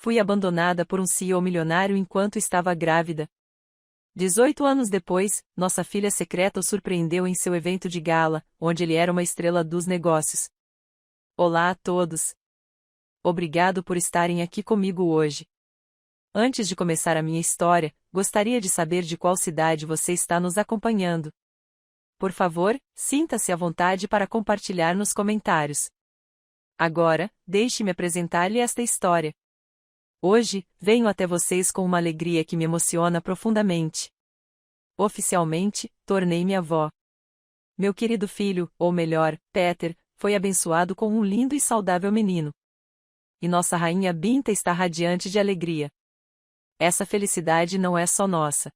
fui abandonada por um CEO milionário enquanto estava grávida. 18 anos depois, nossa filha secreta o surpreendeu em seu evento de gala, onde ele era uma estrela dos negócios. Olá a todos! Obrigado por estarem aqui comigo hoje. Antes de começar a minha história, gostaria de saber de qual cidade você está nos acompanhando. Por favor, sinta-se à vontade para compartilhar nos comentários. Agora, deixe-me apresentar-lhe esta história. Hoje, venho até vocês com uma alegria que me emociona profundamente. Oficialmente, tornei-me avó. Meu querido filho, ou melhor, Peter, foi abençoado com um lindo e saudável menino. E nossa rainha Binta está radiante de alegria. Essa felicidade não é só nossa.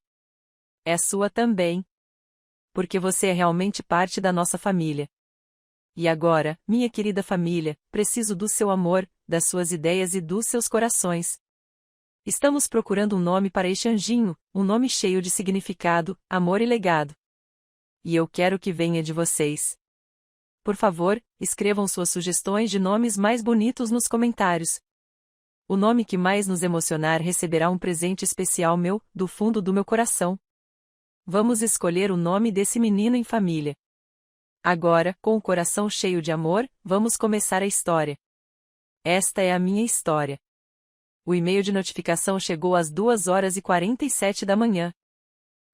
É sua também. Porque você é realmente parte da nossa família. E agora, minha querida família, preciso do seu amor, das suas ideias e dos seus corações. Estamos procurando um nome para este anjinho, um nome cheio de significado, amor e legado. E eu quero que venha de vocês. Por favor, escrevam suas sugestões de nomes mais bonitos nos comentários. O nome que mais nos emocionar receberá um presente especial meu, do fundo do meu coração. Vamos escolher o nome desse menino em família. Agora, com o coração cheio de amor, vamos começar a história. Esta é a minha história. O e-mail de notificação chegou às 2h47 da manhã.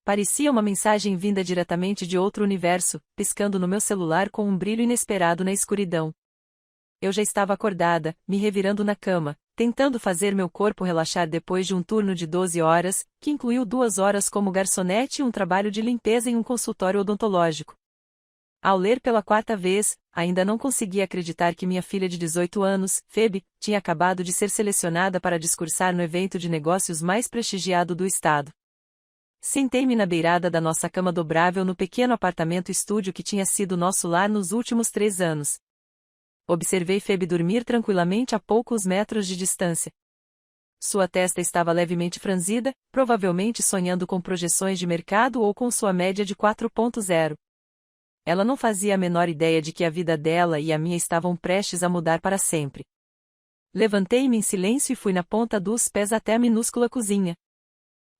Parecia uma mensagem vinda diretamente de outro universo, piscando no meu celular com um brilho inesperado na escuridão. Eu já estava acordada, me revirando na cama, tentando fazer meu corpo relaxar depois de um turno de 12 horas, que incluiu 2 horas como garçonete e um trabalho de limpeza em um consultório odontológico. Ao ler pela 4ª vez, ainda não conseguia acreditar que minha filha de 18 anos, Phoebe, tinha acabado de ser selecionada para discursar no evento de negócios mais prestigiado do estado. Sentei-me na beirada da nossa cama dobrável no pequeno apartamento-estúdio que tinha sido nosso lar nos últimos 3 anos. Observei Phoebe dormir tranquilamente a poucos metros de distância. Sua testa estava levemente franzida, provavelmente sonhando com projeções de mercado ou com sua média de 4.0. Ela não fazia a menor ideia de que a vida dela e a minha estavam prestes a mudar para sempre. Levantei-me em silêncio e fui na ponta dos pés até a minúscula cozinha.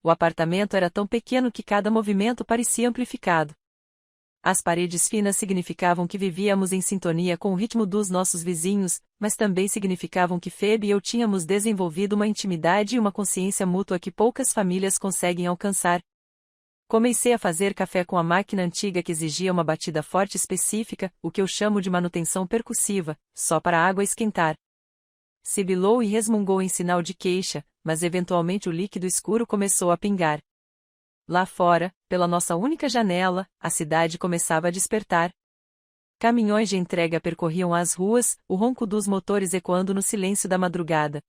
O apartamento era tão pequeno que cada movimento parecia amplificado. As paredes finas significavam que vivíamos em sintonia com o ritmo dos nossos vizinhos, mas também significavam que Phoebe e eu tínhamos desenvolvido uma intimidade e uma consciência mútua que poucas famílias conseguem alcançar. Comecei a fazer café com a máquina antiga que exigia uma batida forte específica, o que eu chamo de manutenção percussiva, só para a água esquentar. Sibilou e resmungou em sinal de queixa, mas eventualmente o líquido escuro começou a pingar. Lá fora, pela nossa única janela, a cidade começava a despertar. Caminhões de entrega percorriam as ruas, o ronco dos motores ecoando no silêncio da madrugada.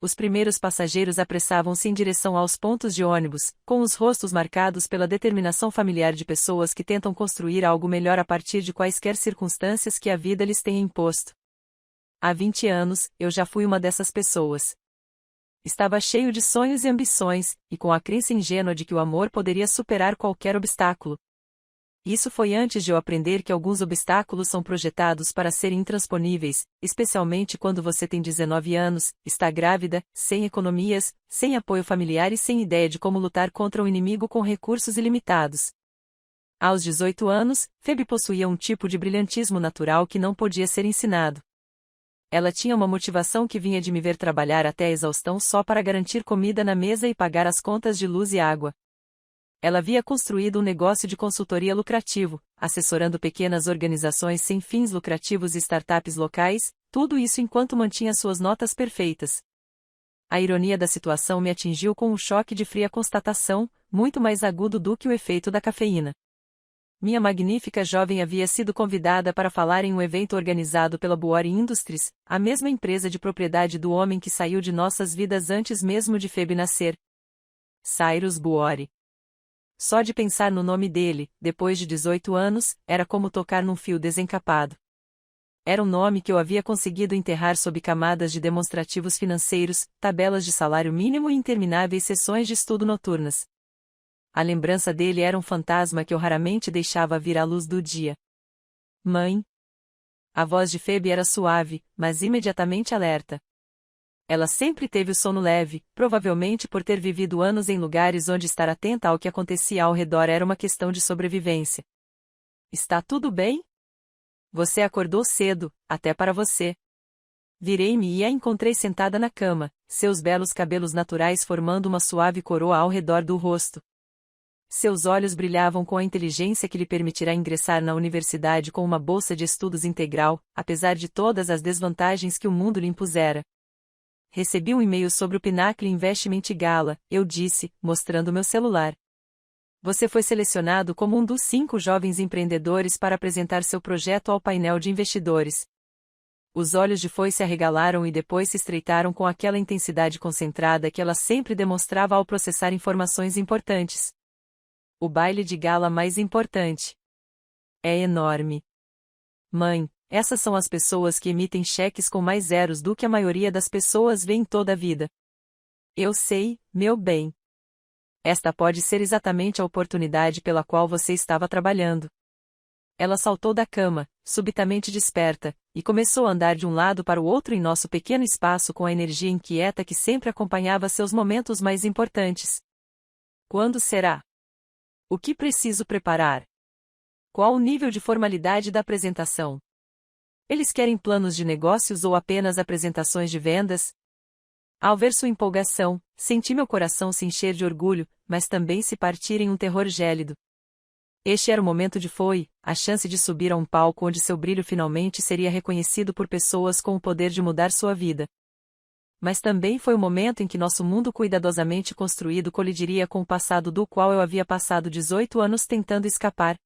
Os primeiros passageiros apressavam-se em direção aos pontos de ônibus, com os rostos marcados pela determinação familiar de pessoas que tentam construir algo melhor a partir de quaisquer circunstâncias que a vida lhes tenha imposto. Há 20 anos, eu já fui uma dessas pessoas. Estava cheio de sonhos e ambições, e com a crença ingênua de que o amor poderia superar qualquer obstáculo. Isso foi antes de eu aprender que alguns obstáculos são projetados para serem intransponíveis, especialmente quando você tem 19 anos, está grávida, sem economias, sem apoio familiar e sem ideia de como lutar contra um inimigo com recursos ilimitados. Aos 18 anos, Phoebe possuía um tipo de brilhantismo natural que não podia ser ensinado. Ela tinha uma motivação que vinha de me ver trabalhar até a exaustão só para garantir comida na mesa e pagar as contas de luz e água. Ela havia construído um negócio de consultoria lucrativo, assessorando pequenas organizações sem fins lucrativos e startups locais, tudo isso enquanto mantinha suas notas perfeitas. A ironia da situação me atingiu com um choque de fria constatação, muito mais agudo do que o efeito da cafeína. Minha magnífica jovem havia sido convidada para falar em um evento organizado pela Buori Industries, a mesma empresa de propriedade do homem que saiu de nossas vidas antes mesmo de Phoebe nascer. Cyrus Buori. Só de pensar no nome dele, depois de 18 anos, era como tocar num fio desencapado. Era um nome que eu havia conseguido enterrar sob camadas de demonstrativos financeiros, tabelas de salário mínimo e intermináveis sessões de estudo noturnas. A lembrança dele era um fantasma que eu raramente deixava vir à luz do dia. Mãe. A voz de Phoebe era suave, mas imediatamente alerta. Ela sempre teve o sono leve, provavelmente por ter vivido anos em lugares onde estar atenta ao que acontecia ao redor era uma questão de sobrevivência. Está tudo bem? Você acordou cedo, até para você. Virei-me e a encontrei sentada na cama, seus belos cabelos naturais formando uma suave coroa ao redor do rosto. Seus olhos brilhavam com a inteligência que lhe permitirá ingressar na universidade com uma bolsa de estudos integral, apesar de todas as desvantagens que o mundo lhe impusera. Recebi um e-mail sobre o Pinnacle Investment Gala, eu disse, mostrando meu celular. Você foi selecionado como um dos 5 jovens empreendedores para apresentar seu projeto ao painel de investidores. Os olhos de Foy se arregalaram e depois se estreitaram com aquela intensidade concentrada que ela sempre demonstrava ao processar informações importantes. O baile de gala mais importante. É enorme. Mãe, essas são as pessoas que emitem cheques com mais zeros do que a maioria das pessoas vê em toda a vida. Eu sei, meu bem. Esta pode ser exatamente a oportunidade pela qual você estava trabalhando. Ela saltou da cama, subitamente desperta, e começou a andar de um lado para o outro em nosso pequeno espaço com a energia inquieta que sempre acompanhava seus momentos mais importantes. Quando será? O que preciso preparar? Qual o nível de formalidade da apresentação? Eles querem planos de negócios ou apenas apresentações de vendas? Ao ver sua empolgação, senti meu coração se encher de orgulho, mas também se partir em um terror gélido. Este era o momento de Foy, a chance de subir a um palco onde seu brilho finalmente seria reconhecido por pessoas com o poder de mudar sua vida. Mas também foi o momento em que nosso mundo cuidadosamente construído colidiria com o passado do qual eu havia passado 18 anos tentando escapar.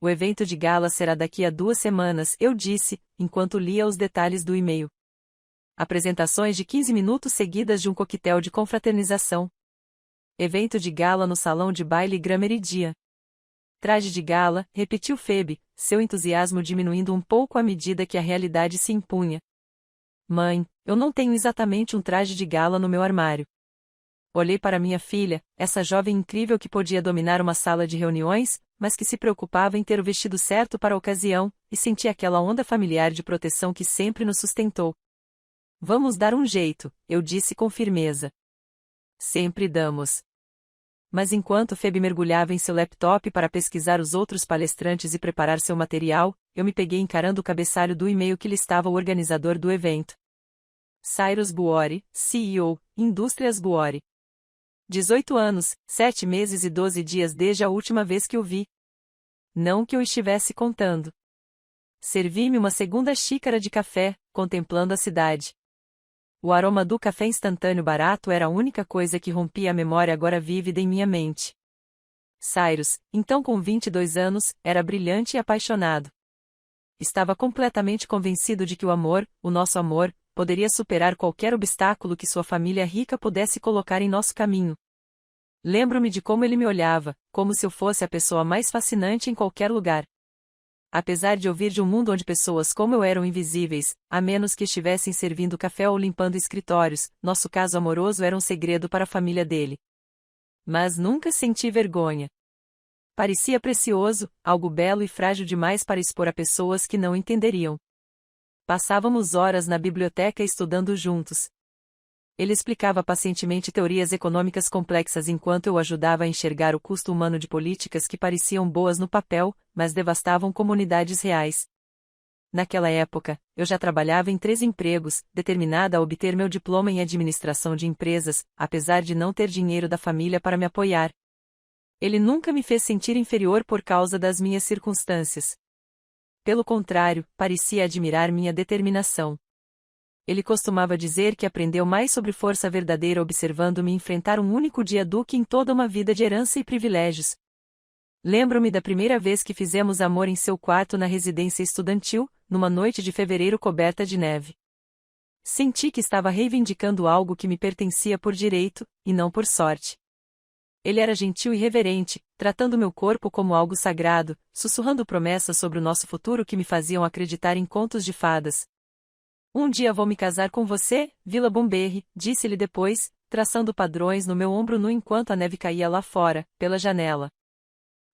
O evento de gala será daqui a 2 semanas, eu disse, enquanto lia os detalhes do e-mail. Apresentações de 15 minutos seguidas de um coquetel de confraternização. Evento de gala no salão de baile Grameridia. Traje de gala, repetiu Phoebe, seu entusiasmo diminuindo um pouco à medida que a realidade se impunha. Mãe, eu não tenho exatamente um traje de gala no meu armário. Olhei para minha filha, essa jovem incrível que podia dominar uma sala de reuniões, mas que se preocupava em ter o vestido certo para a ocasião, e senti aquela onda familiar de proteção que sempre nos sustentou. Vamos dar um jeito, eu disse com firmeza. Sempre damos. Mas enquanto Phoebe mergulhava em seu laptop para pesquisar os outros palestrantes e preparar seu material, eu me peguei encarando o cabeçalho do e-mail que listava o organizador do evento. Cyrus Buori, CEO, Indústrias Buori. 18 anos, 7 meses e 12 dias desde a última vez que o vi. Não que eu estivesse contando. Servi-me uma segunda xícara de café, contemplando a cidade. O aroma do café instantâneo barato era a única coisa que rompia a memória agora vívida em minha mente. Cyrus, então com 22 anos, era brilhante e apaixonado. Estava completamente convencido de que o amor, o nosso amor, poderia superar qualquer obstáculo que sua família rica pudesse colocar em nosso caminho. Lembro-me de como ele me olhava, como se eu fosse a pessoa mais fascinante em qualquer lugar. Apesar de ouvir de um mundo onde pessoas como eu eram invisíveis, a menos que estivessem servindo café ou limpando escritórios, nosso caso amoroso era um segredo para a família dele. Mas nunca senti vergonha. Parecia precioso, algo belo e frágil demais para expor a pessoas que não entenderiam. Passávamos horas na biblioteca estudando juntos. Ele explicava pacientemente teorias econômicas complexas enquanto eu ajudava a enxergar o custo humano de políticas que pareciam boas no papel, mas devastavam comunidades reais. Naquela época, eu já trabalhava em 3 empregos, determinada a obter meu diploma em administração de empresas, apesar de não ter dinheiro da família para me apoiar. Ele nunca me fez sentir inferior por causa das minhas circunstâncias. Pelo contrário, parecia admirar minha determinação. Ele costumava dizer que aprendeu mais sobre força verdadeira observando-me enfrentar um único dia do que em toda uma vida de herança e privilégios. Lembro-me da primeira vez que fizemos amor em seu quarto na residência estudantil, numa noite de fevereiro coberta de neve. Senti que estava reivindicando algo que me pertencia por direito, e não por sorte. Ele era gentil e reverente, tratando meu corpo como algo sagrado, sussurrando promessas sobre o nosso futuro que me faziam acreditar em contos de fadas. Um dia vou me casar com você, Vila Bomberry, disse-lhe depois, traçando padrões no meu ombro nu enquanto a neve caía lá fora, pela janela.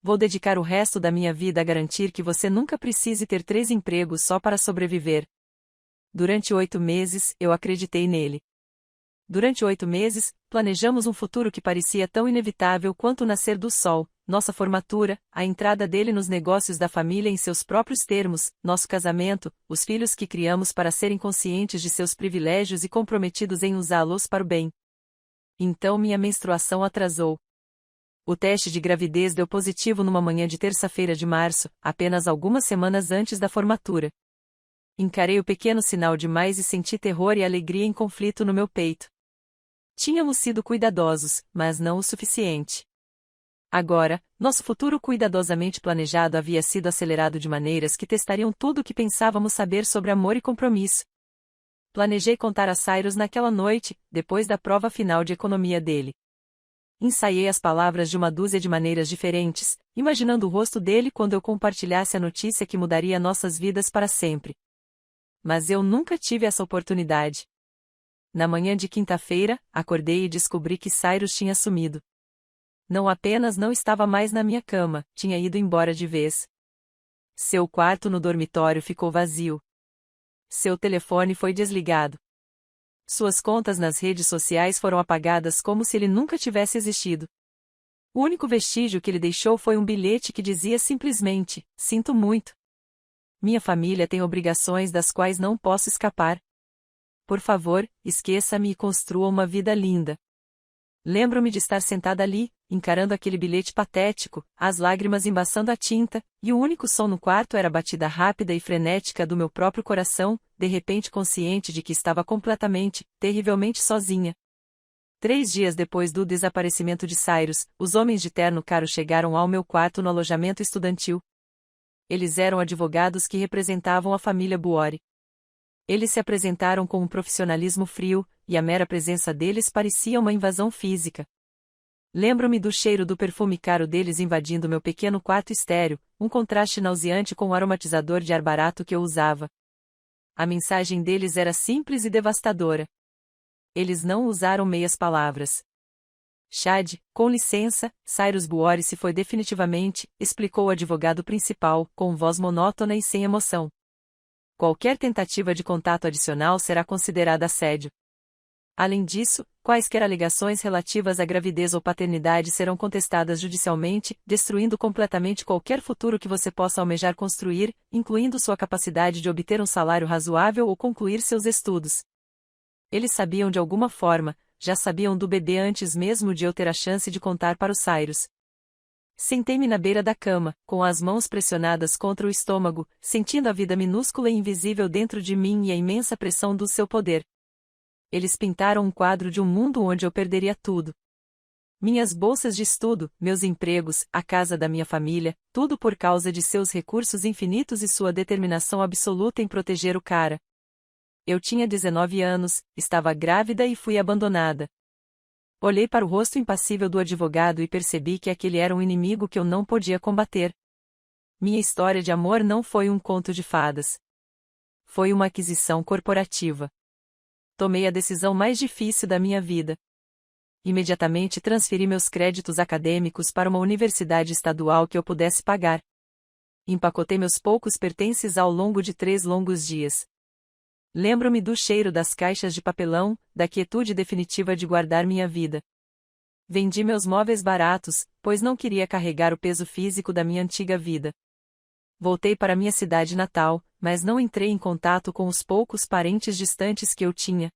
Vou dedicar o resto da minha vida a garantir que você nunca precise ter 3 empregos só para sobreviver. Durante 8 meses, eu acreditei nele. Durante 8 meses, planejamos um futuro que parecia tão inevitável quanto o nascer do sol, nossa formatura, a entrada dele nos negócios da família em seus próprios termos, nosso casamento, os filhos que criamos para serem conscientes de seus privilégios e comprometidos em usá-los para o bem. Então minha menstruação atrasou. O teste de gravidez deu positivo numa manhã de terça-feira de março, apenas algumas semanas antes da formatura. Encarei o pequeno sinal demais e senti terror e alegria em conflito no meu peito. Tínhamos sido cuidadosos, mas não o suficiente. Agora, nosso futuro cuidadosamente planejado havia sido acelerado de maneiras que testariam tudo o que pensávamos saber sobre amor e compromisso. Planejei contar a Cyrus naquela noite, depois da prova final de economia dele. Ensaiei as palavras de uma dúzia de maneiras diferentes, imaginando o rosto dele quando eu compartilhasse a notícia que mudaria nossas vidas para sempre. Mas eu nunca tive essa oportunidade. Na manhã de quinta-feira, acordei e descobri que Cyrus tinha sumido. Não apenas não estava mais na minha cama, tinha ido embora de vez. Seu quarto no dormitório ficou vazio. Seu telefone foi desligado. Suas contas nas redes sociais foram apagadas como se ele nunca tivesse existido. O único vestígio que ele deixou foi um bilhete que dizia simplesmente: "Sinto muito. Minha família tem obrigações das quais não posso escapar. Por favor, esqueça-me e construa uma vida linda." Lembro-me de estar sentada ali, encarando aquele bilhete patético, as lágrimas embaçando a tinta, e o único som no quarto era a batida rápida e frenética do meu próprio coração, de repente consciente de que estava completamente, terrivelmente sozinha. 3 dias depois do desaparecimento de Cyrus, os homens de terno caro chegaram ao meu quarto no alojamento estudantil. Eles eram advogados que representavam a família Buori. Eles se apresentaram com um profissionalismo frio, e a mera presença deles parecia uma invasão física. Lembro-me do cheiro do perfume caro deles invadindo meu pequeno quarto estéril, um contraste nauseante com o aromatizador de ar barato que eu usava. A mensagem deles era simples e devastadora. Eles não usaram meias palavras. "Chad, com licença, Cyrus Buori se foi definitivamente", explicou o advogado principal, com voz monótona e sem emoção. "Qualquer tentativa de contato adicional será considerada assédio. Além disso, quaisquer alegações relativas à gravidez ou paternidade serão contestadas judicialmente, destruindo completamente qualquer futuro que você possa almejar construir, incluindo sua capacidade de obter um salário razoável ou concluir seus estudos." Eles sabiam de alguma forma, já sabiam do bebê antes mesmo de eu ter a chance de contar para o Cyrus. Sentei-me na beira da cama, com as mãos pressionadas contra o estômago, sentindo a vida minúscula e invisível dentro de mim e a imensa pressão do seu poder. Eles pintaram um quadro de um mundo onde eu perderia tudo. Minhas bolsas de estudo, meus empregos, a casa da minha família, tudo por causa de seus recursos infinitos e sua determinação absoluta em proteger o cara. Eu tinha 19 anos, estava grávida e fui abandonada. Olhei para o rosto impassível do advogado e percebi que aquele era um inimigo que eu não podia combater. Minha história de amor não foi um conto de fadas. Foi uma aquisição corporativa. Tomei a decisão mais difícil da minha vida. Imediatamente transferi meus créditos acadêmicos para uma universidade estadual que eu pudesse pagar. Empacotei meus poucos pertences ao longo de 3 longos dias. Lembro-me do cheiro das caixas de papelão, da quietude definitiva de guardar minha vida. Vendi meus móveis baratos, pois não queria carregar o peso físico da minha antiga vida. Voltei para minha cidade natal, mas não entrei em contato com os poucos parentes distantes que eu tinha.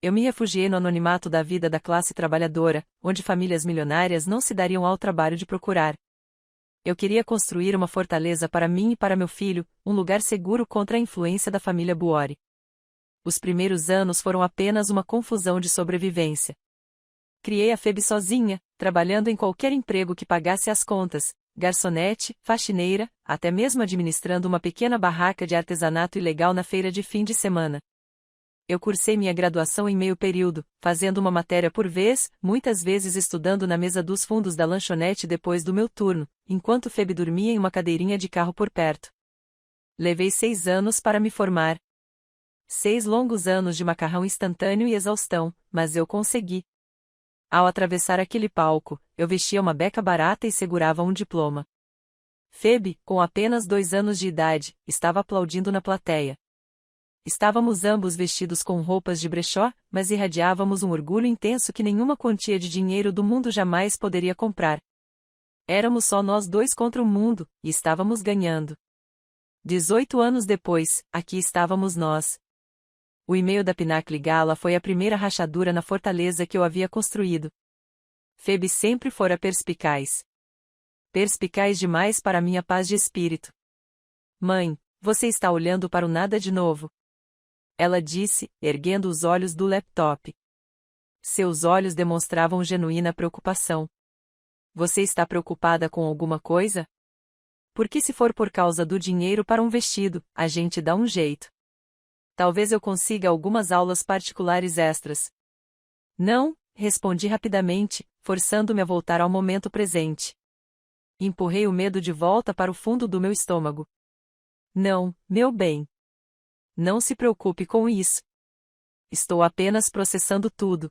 Eu me refugiei no anonimato da vida da classe trabalhadora, onde famílias milionárias não se dariam ao trabalho de procurar. Eu queria construir uma fortaleza para mim e para meu filho, um lugar seguro contra a influência da família Buori. Os primeiros anos foram apenas uma confusão de sobrevivência. Criei a Phoebe sozinha, trabalhando em qualquer emprego que pagasse as contas, garçonete, faxineira, até mesmo administrando uma pequena barraca de artesanato ilegal na feira de fim de semana. Eu cursei minha graduação em meio período, fazendo uma matéria por vez, muitas vezes estudando na mesa dos fundos da lanchonete depois do meu turno, enquanto Phoebe dormia em uma cadeirinha de carro por perto. Levei 6 anos para me formar. 6 longos anos de macarrão instantâneo e exaustão, mas eu consegui. Ao atravessar aquele palco, eu vestia uma beca barata e segurava um diploma. Phoebe, com apenas 2 anos de idade, estava aplaudindo na plateia. Estávamos ambos vestidos com roupas de brechó, mas irradiávamos um orgulho intenso que nenhuma quantia de dinheiro do mundo jamais poderia comprar. Éramos só nós dois contra o mundo, e estávamos ganhando. 18 anos depois, aqui estávamos nós. O e-mail da Pinnacle Gala foi a primeira rachadura na fortaleza que eu havia construído. Phoebe sempre fora perspicaz. Perspicaz demais para minha paz de espírito. Mãe, você está olhando para o nada de novo. Ela disse, erguendo os olhos do laptop. Seus olhos demonstravam genuína preocupação. Você está preocupada com alguma coisa? Porque se for por causa do dinheiro para um vestido, a gente dá um jeito. Talvez eu consiga algumas aulas particulares extras. Não, respondi rapidamente, forçando-me a voltar ao momento presente. Empurrei o medo de volta para o fundo do meu estômago. Não, meu bem. Não se preocupe com isso. Estou apenas processando tudo.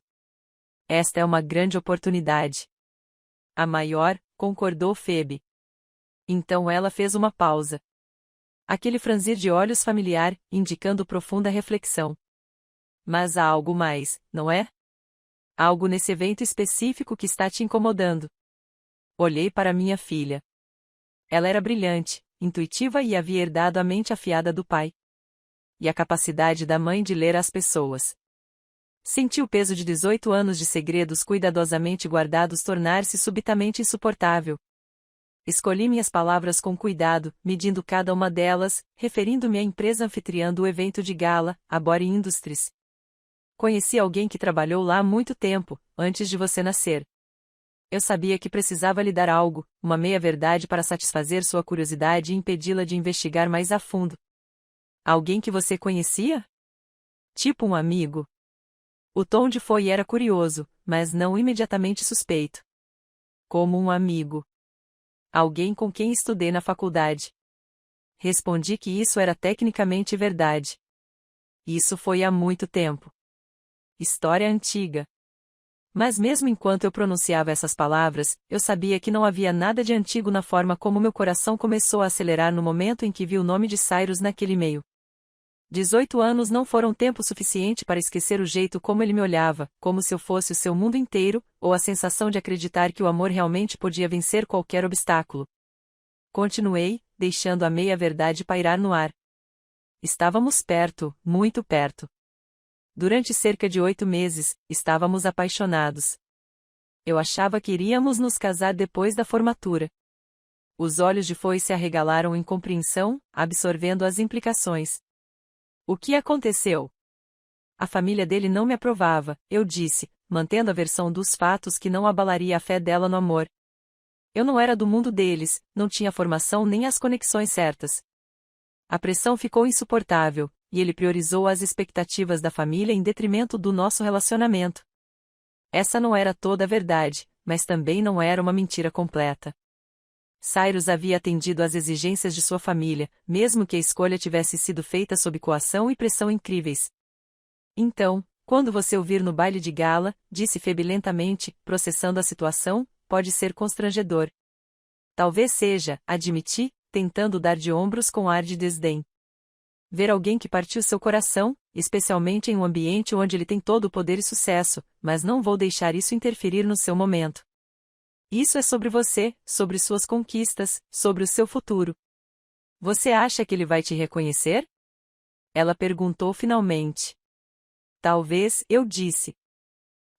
Esta é uma grande oportunidade. A maior, concordou Phoebe. Então ela fez uma pausa. Aquele franzir de olhos familiar, indicando profunda reflexão. Mas há algo mais, não é? Algo nesse evento específico que está te incomodando. Olhei para minha filha. Ela era brilhante, intuitiva e havia herdado a mente afiada do pai. E a capacidade da mãe de ler as pessoas. Senti o peso de 18 anos de segredos cuidadosamente guardados tornar-se subitamente insuportável. Escolhi minhas palavras com cuidado, medindo cada uma delas, referindo-me à empresa anfitriã do evento de gala, a Body Industries. Conheci alguém que trabalhou lá há muito tempo, antes de você nascer. Eu sabia que precisava lhe dar algo, uma meia-verdade para satisfazer sua curiosidade e impedi-la de investigar mais a fundo. Alguém que você conhecia? Tipo um amigo. O tom de Foy era curioso, mas não imediatamente suspeito. Como um amigo. Alguém com quem estudei na faculdade. Respondi que isso era tecnicamente verdade. Isso foi há muito tempo. História antiga. Mas mesmo enquanto eu pronunciava essas palavras, eu sabia que não havia nada de antigo na forma como meu coração começou a acelerar no momento em que vi o nome de Cyrus naquele e-mail. 18 anos não foram tempo suficiente para esquecer o jeito como ele me olhava, como se eu fosse o seu mundo inteiro, ou a sensação de acreditar que o amor realmente podia vencer qualquer obstáculo. Continuei, deixando a meia-verdade pairar no ar. Estávamos perto, muito perto. Durante cerca de 8 meses, estávamos apaixonados. Eu achava que iríamos nos casar depois da formatura. Os olhos de Foy se arregalaram em compreensão, absorvendo as implicações. O que aconteceu? A família dele não me aprovava, eu disse, mantendo a versão dos fatos que não abalaria a fé dela no amor. Eu não era do mundo deles, não tinha formação nem as conexões certas. A pressão ficou insuportável, e ele priorizou as expectativas da família em detrimento do nosso relacionamento. Essa não era toda a verdade, mas também não era uma mentira completa. Cyrus havia atendido às exigências de sua família, mesmo que a escolha tivesse sido feita sob coação e pressão incríveis. Então, quando você o vir no baile de gala, disse Phoebe lentamente, processando a situação, pode ser constrangedor. Talvez seja, admiti, tentando dar de ombros com ar de desdém. Ver alguém que partiu seu coração, especialmente em um ambiente onde ele tem todo o poder e sucesso, mas não vou deixar isso interferir no seu momento. Isso é sobre você, sobre suas conquistas, sobre o seu futuro. Você acha que ele vai te reconhecer? Ela perguntou finalmente. Talvez, eu disse.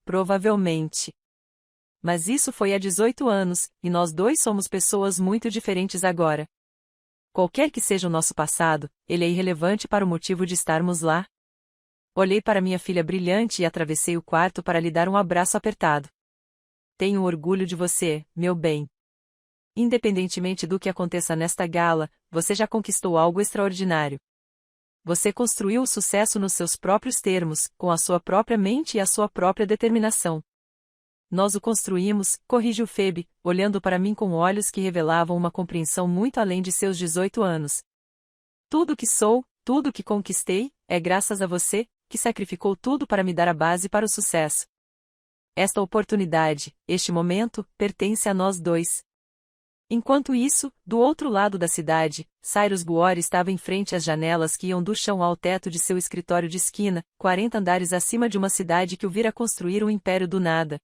Provavelmente. Mas isso foi há 18 anos, e nós dois somos pessoas muito diferentes agora. Qualquer que seja o nosso passado, ele é irrelevante para o motivo de estarmos lá. Olhei para minha filha brilhante e atravessei o quarto para lhe dar um abraço apertado. Tenho orgulho de você, meu bem. Independentemente do que aconteça nesta gala, você já conquistou algo extraordinário. Você construiu o sucesso nos seus próprios termos, com a sua própria mente e a sua própria determinação. Nós o construímos, corrigiu Phoebe, olhando para mim com olhos que revelavam uma compreensão muito além de seus 18 anos. Tudo que sou, tudo que conquistei, é graças a você, que sacrificou tudo para me dar a base para o sucesso. Esta oportunidade, este momento, pertence a nós dois. Enquanto isso, do outro lado da cidade, Cyrus Buor estava em frente às janelas que iam do chão ao teto de seu escritório de esquina, 40 andares acima de uma cidade que o vira construir um império do nada.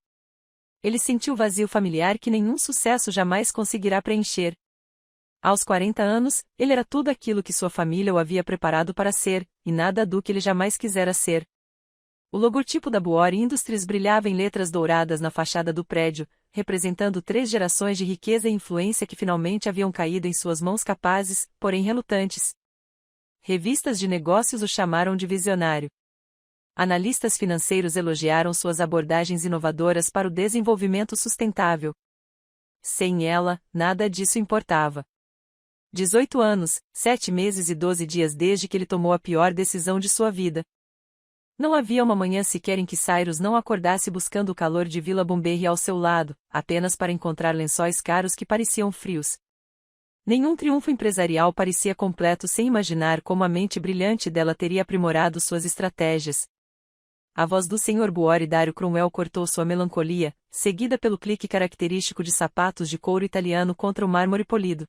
Ele sentiu o vazio familiar que nenhum sucesso jamais conseguirá preencher. Aos 40 anos, ele era tudo aquilo que sua família o havia preparado para ser, e nada do que ele jamais quisera ser. O logotipo da Buor Industries brilhava em letras douradas na fachada do prédio, representando 3 gerações de riqueza e influência que finalmente haviam caído em suas mãos capazes, porém relutantes. Revistas de negócios o chamaram de visionário. Analistas financeiros elogiaram suas abordagens inovadoras para o desenvolvimento sustentável. Sem ela, nada disso importava. 18 anos, 7 meses e 12 dias desde que ele tomou a pior decisão de sua vida. Não havia uma manhã sequer em que Cyrus não acordasse buscando o calor de Vila Bomberry ao seu lado, apenas para encontrar lençóis caros que pareciam frios. Nenhum triunfo empresarial parecia completo sem imaginar como a mente brilhante dela teria aprimorado suas estratégias. A voz do Sr. Buor e Dário Cromwell cortou sua melancolia, seguida pelo clique característico de sapatos de couro italiano contra o mármore polido.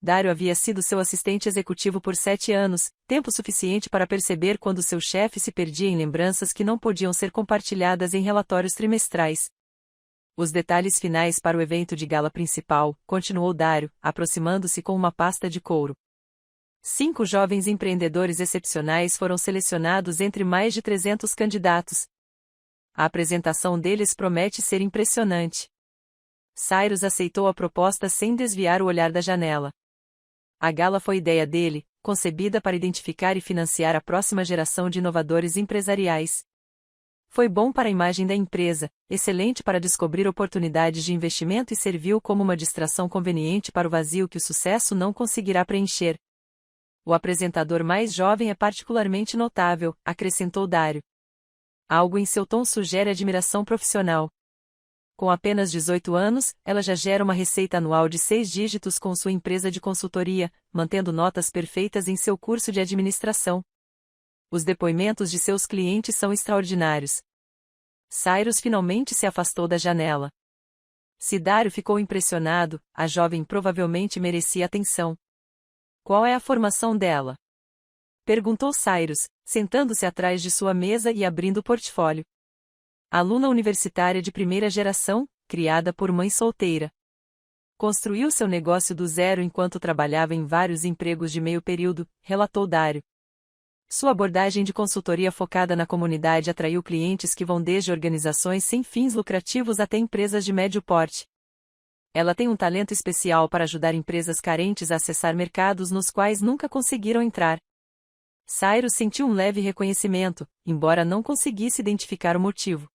Dário havia sido seu assistente executivo por 7 anos, tempo suficiente para perceber quando seu chefe se perdia em lembranças que não podiam ser compartilhadas em relatórios trimestrais. Os detalhes finais para o evento de gala principal, continuou Dário, aproximando-se com uma pasta de couro. 5 jovens empreendedores excepcionais foram selecionados entre mais de 300 candidatos. A apresentação deles promete ser impressionante. Cyrus aceitou a proposta sem desviar o olhar da janela. A gala foi ideia dele, concebida para identificar e financiar a próxima geração de inovadores empresariais. Foi bom para a imagem da empresa, excelente para descobrir oportunidades de investimento e serviu como uma distração conveniente para o vazio que o sucesso não conseguirá preencher. O apresentador mais jovem é particularmente notável, acrescentou Dário. Algo em seu tom sugere admiração profissional. Com apenas 18 anos, ela já gera uma receita anual de 6 dígitos com sua empresa de consultoria, mantendo notas perfeitas em seu curso de administração. Os depoimentos de seus clientes são extraordinários. Cyrus finalmente se afastou da janela. Se Dário ficou impressionado, a jovem provavelmente merecia atenção. Qual é a formação dela? Perguntou Cyrus, sentando-se atrás de sua mesa e abrindo o portfólio. Aluna universitária de primeira geração, criada por mãe solteira. Construiu seu negócio do zero enquanto trabalhava em vários empregos de meio período, relatou Dário. Sua abordagem de consultoria focada na comunidade atraiu clientes que vão desde organizações sem fins lucrativos até empresas de médio porte. Ela tem um talento especial para ajudar empresas carentes a acessar mercados nos quais nunca conseguiram entrar. Cyrus sentiu um leve reconhecimento, embora não conseguisse identificar o motivo.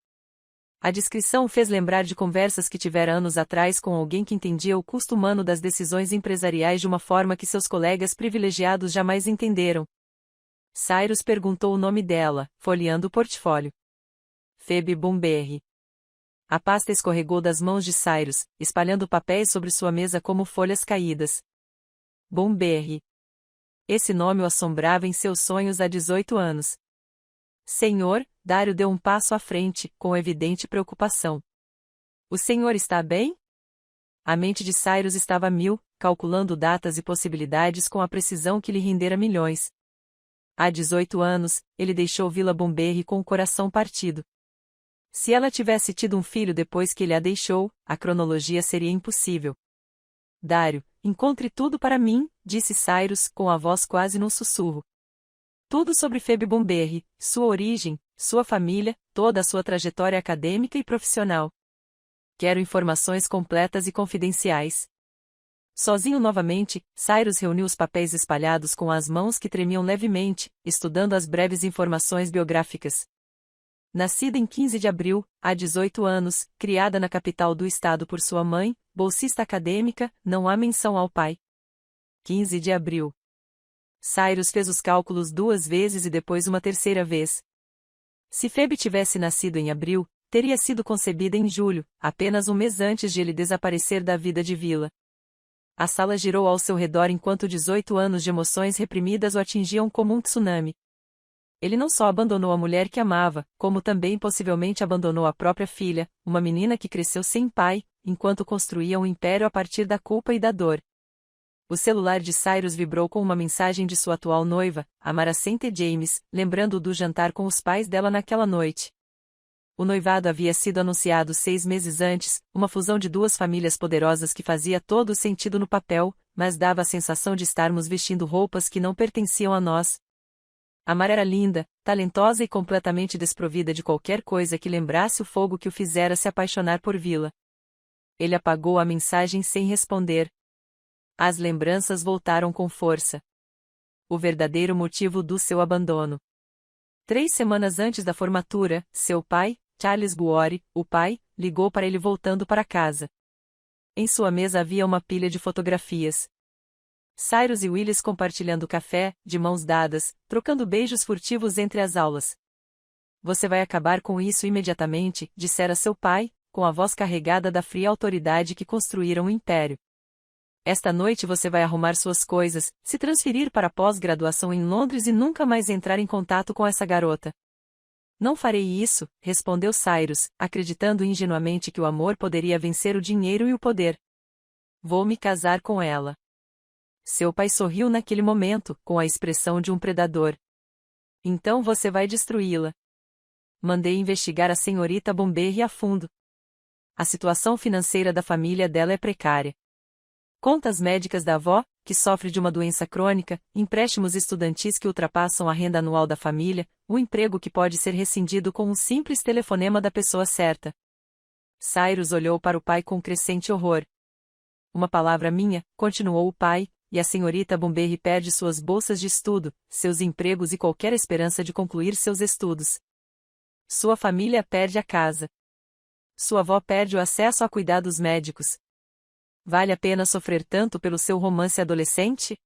A descrição o fez lembrar de conversas que tivera anos atrás com alguém que entendia o custo humano das decisões empresariais de uma forma que seus colegas privilegiados jamais entenderam. Cyrus perguntou o nome dela, folheando o portfólio. Phoebe Bomberry. A pasta escorregou das mãos de Cyrus, espalhando papéis sobre sua mesa como folhas caídas. Bomberry. Esse nome o assombrava em seus sonhos há 18 anos. Senhor, Dário deu um passo à frente, com evidente preocupação. O senhor está bem? A mente de Cyrus estava a mil, calculando datas e possibilidades com a precisão que lhe rendera milhões. Há 18 anos, ele deixou Vila Bomberry com o coração partido. Se ela tivesse tido um filho depois que ele a deixou, a cronologia seria impossível. Dário, encontre tudo para mim, disse Cyrus, com a voz quase num sussurro. Tudo sobre Phoebe Bomberry, sua origem, sua família, toda a sua trajetória acadêmica e profissional. Quero informações completas e confidenciais. Sozinho novamente, Cyrus reuniu os papéis espalhados com as mãos que tremiam levemente, estudando as breves informações biográficas. Nascida em 15 de abril, há 18 anos, criada na capital do estado por sua mãe, bolsista acadêmica, não há menção ao pai. 15 de abril. Cyrus fez os cálculos 2 vezes e depois uma terceira vez. Se Phoebe tivesse nascido em abril, teria sido concebida em julho, apenas um mês antes de ele desaparecer da vida de Vila. A sala girou ao seu redor enquanto 18 anos de emoções reprimidas o atingiam como um tsunami. Ele não só abandonou a mulher que amava, como também possivelmente abandonou a própria filha, uma menina que cresceu sem pai, enquanto construía um império a partir da culpa e da dor. O celular de Cyrus vibrou com uma mensagem de sua atual noiva, Amara St. James, lembrando do jantar com os pais dela naquela noite. O noivado havia sido anunciado 6 meses antes, uma fusão de duas famílias poderosas que fazia todo o sentido no papel, mas dava a sensação de estarmos vestindo roupas que não pertenciam a nós. Amara era linda, talentosa e completamente desprovida de qualquer coisa que lembrasse o fogo que o fizera se apaixonar por Vila. Ele apagou a mensagem sem responder. As lembranças voltaram com força. O verdadeiro motivo do seu abandono. 3 semanas antes da formatura, seu pai, Charles Buori, o pai, ligou para ele voltando para casa. Em sua mesa havia uma pilha de fotografias. Cyrus e Willis compartilhando café, de mãos dadas, trocando beijos furtivos entre as aulas. Você vai acabar com isso imediatamente, dissera seu pai, com a voz carregada da fria autoridade que construíram o império. Esta noite você vai arrumar suas coisas, se transferir para a pós-graduação em Londres e nunca mais entrar em contato com essa garota. Não farei isso, respondeu Cyrus, acreditando ingenuamente que o amor poderia vencer o dinheiro e o poder. Vou me casar com ela. Seu pai sorriu naquele momento, com a expressão de um predador. Então você vai destruí-la. Mandei investigar a senhorita Bomberry a fundo. A situação financeira da família dela é precária. Contas médicas da avó, que sofre de uma doença crônica, empréstimos estudantis que ultrapassam a renda anual da família, um emprego que pode ser rescindido com um simples telefonema da pessoa certa. Cyrus olhou para o pai com crescente horror. Uma palavra minha, continuou o pai, e a senhorita Bomberry perde suas bolsas de estudo, seus empregos e qualquer esperança de concluir seus estudos. Sua família perde a casa. Sua avó perde o acesso a cuidados médicos. Vale a pena sofrer tanto pelo seu romance adolescente?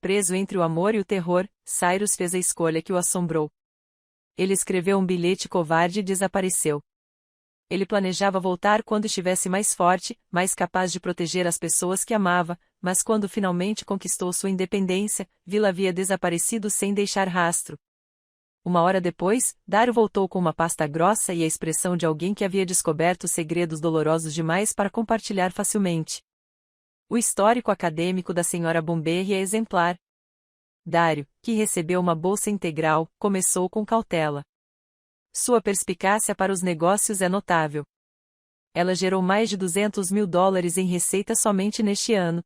Preso entre o amor e o terror, Cyrus fez a escolha que o assombrou. Ele escreveu um bilhete covarde e desapareceu. Ele planejava voltar quando estivesse mais forte, mais capaz de proteger as pessoas que amava, mas quando finalmente conquistou sua independência, Vila havia desaparecido sem deixar rastro. 1 hora depois, Dario voltou com uma pasta grossa e a expressão de alguém que havia descoberto segredos dolorosos demais para compartilhar facilmente. O histórico acadêmico da senhora Bomberry é exemplar. Dario, que recebeu uma bolsa integral, começou com cautela. Sua perspicácia para os negócios é notável. Ela gerou mais de $200 mil em receita somente neste ano.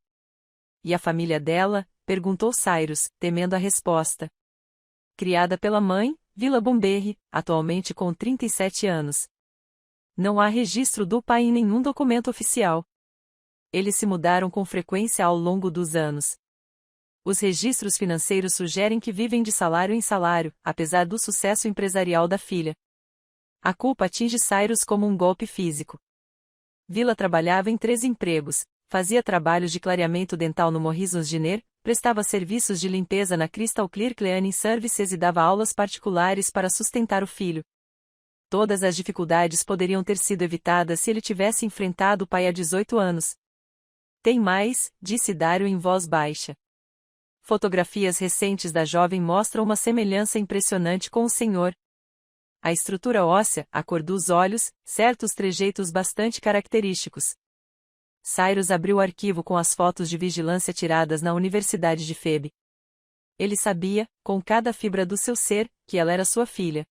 E a família dela? Perguntou Cyrus, temendo a resposta. Criada pela mãe, Vila Bomberry, atualmente com 37 anos. Não há registro do pai em nenhum documento oficial. Eles se mudaram com frequência ao longo dos anos. Os registros financeiros sugerem que vivem de salário em salário, apesar do sucesso empresarial da filha. A culpa atinge Cyrus como um golpe físico. Vila trabalhava em 3 empregos, fazia trabalhos de clareamento dental no Morrisons Jenner, prestava serviços de limpeza na Crystal Clear Cleaning Services e dava aulas particulares para sustentar o filho. Todas as dificuldades poderiam ter sido evitadas se ele tivesse enfrentado o pai há 18 anos. Tem mais, disse Dario em voz baixa. Fotografias recentes da jovem mostram uma semelhança impressionante com o senhor. A estrutura óssea, a cor dos olhos, certos trejeitos bastante característicos. Cyrus abriu o arquivo com as fotos de vigilância tiradas na Universidade de Feb. Ele sabia, com cada fibra do seu ser, que ela era sua filha.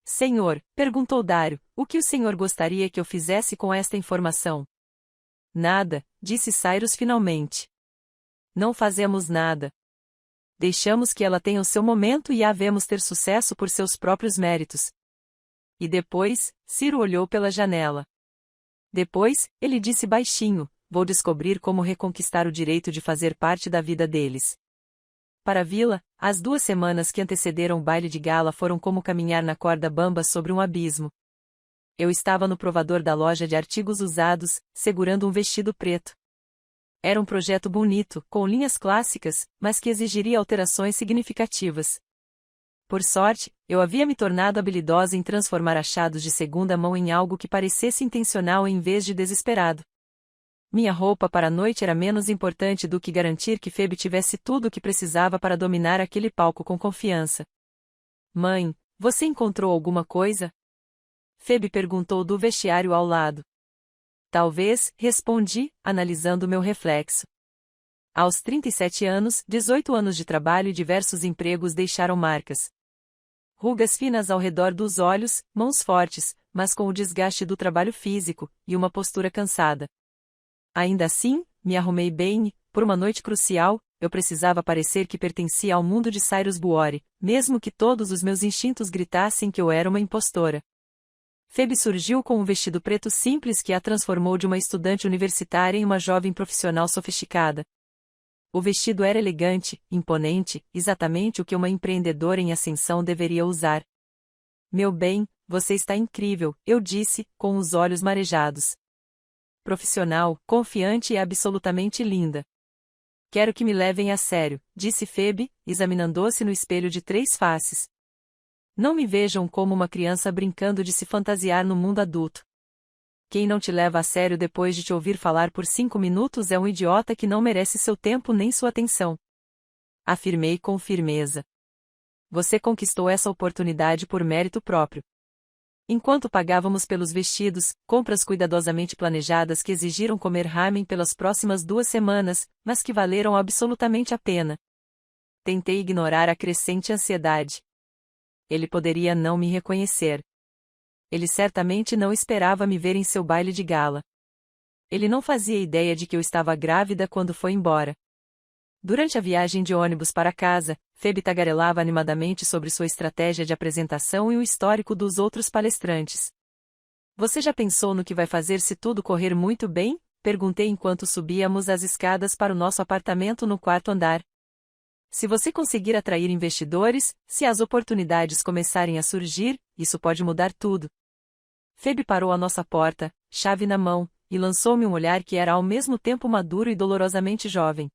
Senhor, perguntou Dario, o que o senhor gostaria que eu fizesse com esta informação? Nada, disse Cyrus finalmente. Não fazemos nada. Deixamos que ela tenha o seu momento e a vemos ter sucesso por seus próprios méritos. E depois, Ciro olhou pela janela. Depois, ele disse baixinho, vou descobrir como reconquistar o direito de fazer parte da vida deles. Para Vila, as 2 semanas que antecederam o baile de gala foram como caminhar na corda bamba sobre um abismo. Eu estava no provador da loja de artigos usados, segurando um vestido preto. Era um projeto bonito, com linhas clássicas, mas que exigiria alterações significativas. Por sorte, eu havia me tornado habilidosa em transformar achados de segunda mão em algo que parecesse intencional em vez de desesperado. Minha roupa para a noite era menos importante do que garantir que Phoebe tivesse tudo o que precisava para dominar aquele palco com confiança. Mãe, você encontrou alguma coisa? Phoebe perguntou do vestiário ao lado. Talvez, respondi, analisando meu reflexo. Aos 37 anos, 18 anos de trabalho e diversos empregos deixaram marcas. Rugas finas ao redor dos olhos, mãos fortes, mas com o desgaste do trabalho físico, e uma postura cansada. Ainda assim, me arrumei bem e, por uma noite crucial, eu precisava parecer que pertencia ao mundo de Cyrus Buori, mesmo que todos os meus instintos gritassem que eu era uma impostora. Phoebe surgiu com um vestido preto simples que a transformou de uma estudante universitária em uma jovem profissional sofisticada. O vestido era elegante, imponente, exatamente o que uma empreendedora em ascensão deveria usar. Meu bem, você está incrível, eu disse, com os olhos marejados. Profissional, confiante e absolutamente linda. Quero que me levem a sério, disse Phoebe, examinando-se no espelho de 3 faces. Não me vejam como uma criança brincando de se fantasiar no mundo adulto. Quem não te leva a sério depois de te ouvir falar por 5 minutos é um idiota que não merece seu tempo nem sua atenção. Afirmei com firmeza. Você conquistou essa oportunidade por mérito próprio. Enquanto pagávamos pelos vestidos, compras cuidadosamente planejadas que exigiram comer ramen pelas próximas 2 semanas, mas que valeram absolutamente a pena. Tentei ignorar a crescente ansiedade. Ele poderia não me reconhecer. Ele certamente não esperava me ver em seu baile de gala. Ele não fazia ideia de que eu estava grávida quando foi embora. Durante a viagem de ônibus para casa, Phoebe tagarelava animadamente sobre sua estratégia de apresentação e o histórico dos outros palestrantes. Você já pensou no que vai fazer se tudo correr muito bem? Perguntei enquanto subíamos as escadas para o nosso apartamento no 4º andar. Se você conseguir atrair investidores, se as oportunidades começarem a surgir, isso pode mudar tudo. Phoebe parou à nossa porta, chave na mão, e lançou-me um olhar que era ao mesmo tempo maduro e dolorosamente jovem.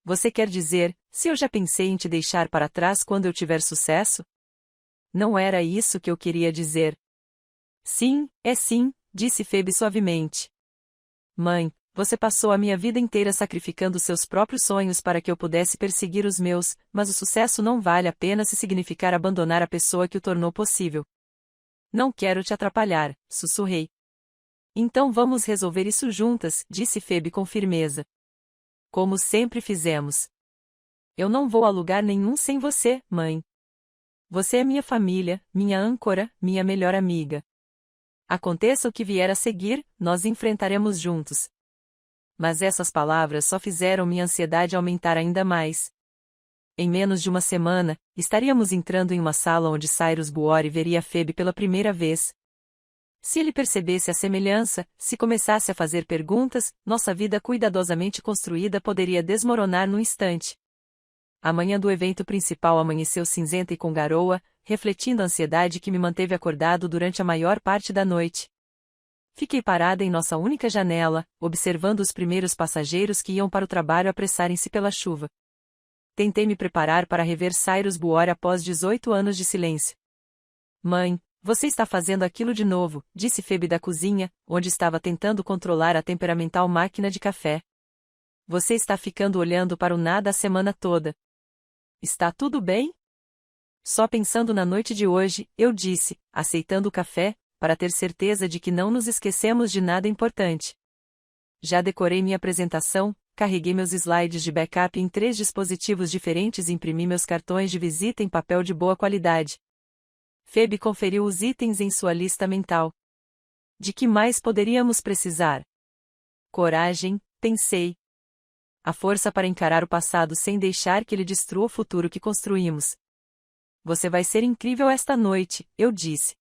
Você quer dizer, se eu já pensei em te deixar para trás quando eu tiver sucesso? Não era isso que eu queria dizer. Sim, disse Phoebe suavemente. Mãe, você passou a minha vida inteira sacrificando seus próprios sonhos para que eu pudesse perseguir os meus, mas o sucesso não vale a pena se significar abandonar a pessoa que o tornou possível. Não quero te atrapalhar, sussurrei. Então vamos resolver isso juntas, disse Phoebe com firmeza. Como sempre fizemos. Eu não vou a lugar nenhum sem você, mãe. Você é minha família, minha âncora, minha melhor amiga. Aconteça o que vier a seguir, nós enfrentaremos juntos. Mas essas palavras só fizeram minha ansiedade aumentar ainda mais. Em menos de uma semana, estaríamos entrando em uma sala onde Cyrus Buori veria Phoebe pela primeira vez. Se ele percebesse a semelhança, se começasse a fazer perguntas, nossa vida cuidadosamente construída poderia desmoronar num instante. A manhã do evento principal amanheceu cinzenta e com garoa, refletindo a ansiedade que me manteve acordado durante a maior parte da noite. Fiquei parada em nossa única janela, observando os primeiros passageiros que iam para o trabalho apressarem-se pela chuva. Tentei me preparar para rever Cyrus Buori após 18 anos de silêncio. Mãe, você está fazendo aquilo de novo, disse Phoebe da cozinha, onde estava tentando controlar a temperamental máquina de café. Você está ficando olhando para o nada a semana toda. Está tudo bem? Só pensando na noite de hoje, eu disse, aceitando o café, para ter certeza de que não nos esquecemos de nada importante. Já decorei minha apresentação, carreguei meus slides de backup em 3 dispositivos diferentes e imprimi meus cartões de visita em papel de boa qualidade. Phoebe conferiu os itens em sua lista mental. De que mais poderíamos precisar? Coragem, pensei. A força para encarar o passado sem deixar que ele destrua o futuro que construímos. Você vai ser incrível esta noite, eu disse.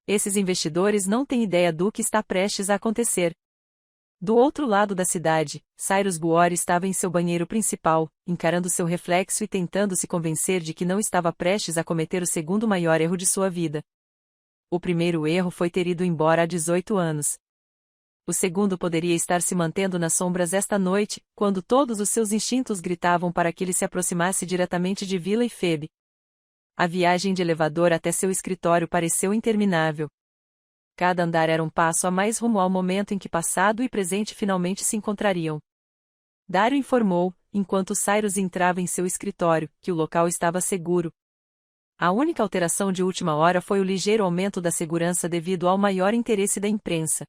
Esses investidores não têm ideia do que está prestes a acontecer. Do outro lado da cidade, Cyrus Buori estava em seu banheiro principal, encarando seu reflexo e tentando se convencer de que não estava prestes a cometer o segundo maior erro de sua vida. O primeiro erro foi ter ido embora há 18 anos. O segundo poderia estar se mantendo nas sombras esta noite, quando todos os seus instintos gritavam para que ele se aproximasse diretamente de Vila e Phoebe. A viagem de elevador até seu escritório pareceu interminável. Cada andar era um passo a mais rumo ao momento em que passado e presente finalmente se encontrariam. Dario informou, enquanto Cyrus entrava em seu escritório, que o local estava seguro. A única alteração de última hora foi o ligeiro aumento da segurança devido ao maior interesse da imprensa.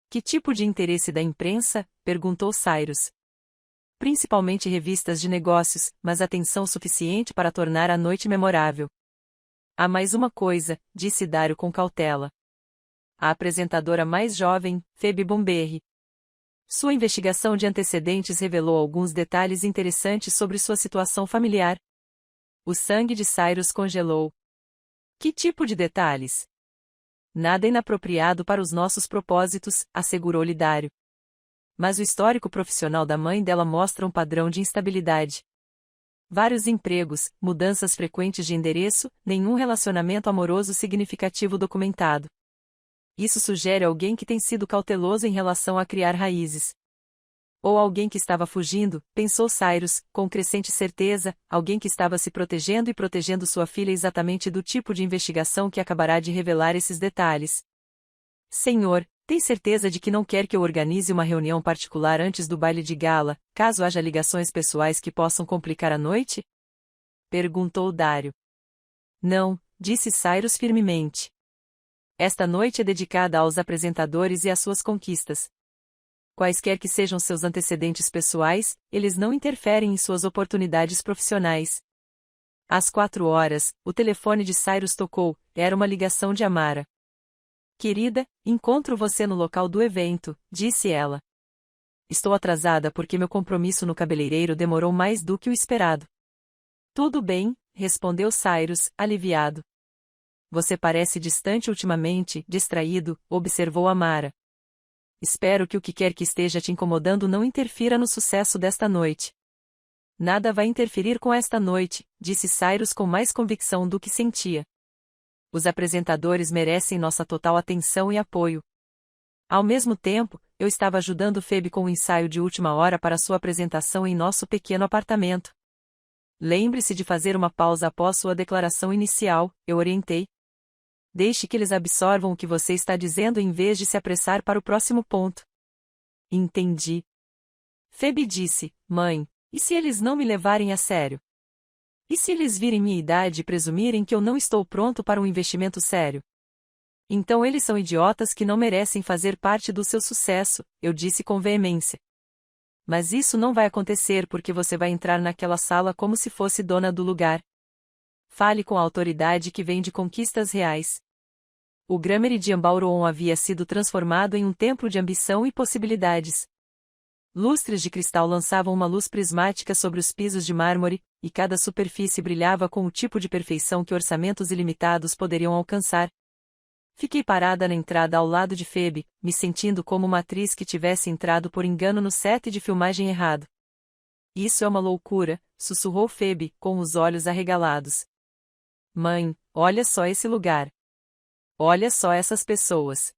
Que tipo de interesse da imprensa? Perguntou Cyrus. Principalmente revistas de negócios, mas atenção suficiente para tornar a noite memorável. Há mais uma coisa, disse Dário com cautela. A apresentadora mais jovem, Phoebe Bomberry. Sua investigação de antecedentes revelou alguns detalhes interessantes sobre sua situação familiar. O sangue de Cyrus congelou. Que tipo de detalhes? Nada inapropriado para os nossos propósitos, assegurou-lhe Dário. Mas o histórico profissional da mãe dela mostra um padrão de instabilidade. Vários empregos, mudanças frequentes de endereço, nenhum relacionamento amoroso significativo documentado. Isso sugere alguém que tem sido cauteloso em relação a criar raízes. Ou alguém que estava fugindo, pensou Cyrus, com crescente certeza, alguém que estava se protegendo e protegendo sua filha exatamente do tipo de investigação que acabará de revelar esses detalhes. Senhor, tem certeza de que não quer que eu organize uma reunião particular antes do baile de gala, caso haja ligações pessoais que possam complicar a noite? Perguntou Dário. Não, disse Cyrus firmemente. Esta noite é dedicada aos apresentadores e às suas conquistas. Quaisquer que sejam seus antecedentes pessoais, eles não interferem em suas oportunidades profissionais. Às 4 horas, o telefone de Cyrus tocou, era uma ligação de Amara. Querida, encontro você no local do evento, disse ela. Estou atrasada porque meu compromisso no cabeleireiro demorou mais do que o esperado. Tudo bem, respondeu Cyrus, aliviado. Você parece distante ultimamente, distraído, observou Amara. Espero que o que quer que esteja te incomodando não interfira no sucesso desta noite. Nada vai interferir com esta noite, disse Cyrus com mais convicção do que sentia. Os apresentadores merecem nossa total atenção e apoio. Ao mesmo tempo, eu estava ajudando Phoebe com o ensaio de última hora para sua apresentação em nosso pequeno apartamento. Lembre-se de fazer uma pausa após sua declaração inicial, eu orientei. Deixe que eles absorvam o que você está dizendo em vez de se apressar para o próximo ponto. Entendi. Phoebe disse, mãe, e se eles não me levarem a sério? E se eles virem minha idade e presumirem que eu não estou pronto para um investimento sério? Então eles são idiotas que não merecem fazer parte do seu sucesso, eu disse com veemência. Mas isso não vai acontecer porque você vai entrar naquela sala como se fosse dona do lugar. Fale com a autoridade que vem de conquistas reais. O Grammar de Ambauron havia sido transformado em um templo de ambição e possibilidades. Lustres de cristal lançavam uma luz prismática sobre os pisos de mármore, e cada superfície brilhava com o tipo de perfeição que orçamentos ilimitados poderiam alcançar. Fiquei parada na entrada ao lado de Phoebe, me sentindo como uma atriz que tivesse entrado por engano no set de filmagem errado. Isso é uma loucura, sussurrou Phoebe, com os olhos arregalados. Mãe, olha só esse lugar. Olha só essas pessoas.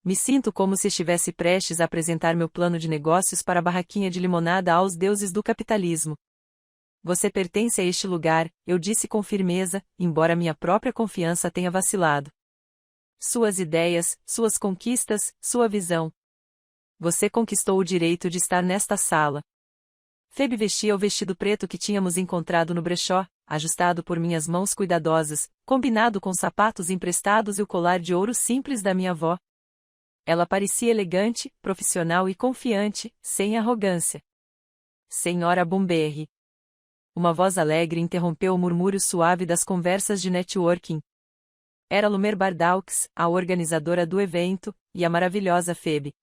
Me sinto como se estivesse prestes a apresentar meu plano de negócios para a barraquinha de limonada aos deuses do capitalismo. Você pertence a este lugar, eu disse com firmeza, embora minha própria confiança tenha vacilado. Suas ideias, suas conquistas, sua visão. Você conquistou o direito de estar nesta sala. Phoebe vestia o vestido preto que tínhamos encontrado no brechó, ajustado por minhas mãos cuidadosas, combinado com sapatos emprestados e o colar de ouro simples da minha avó. Ela parecia elegante, profissional e confiante, sem arrogância. Senhora Bomberry. Uma voz alegre interrompeu o murmúrio suave das conversas de networking. Era Lumer Bardaux, a organizadora do evento, e a maravilhosa Phoebe.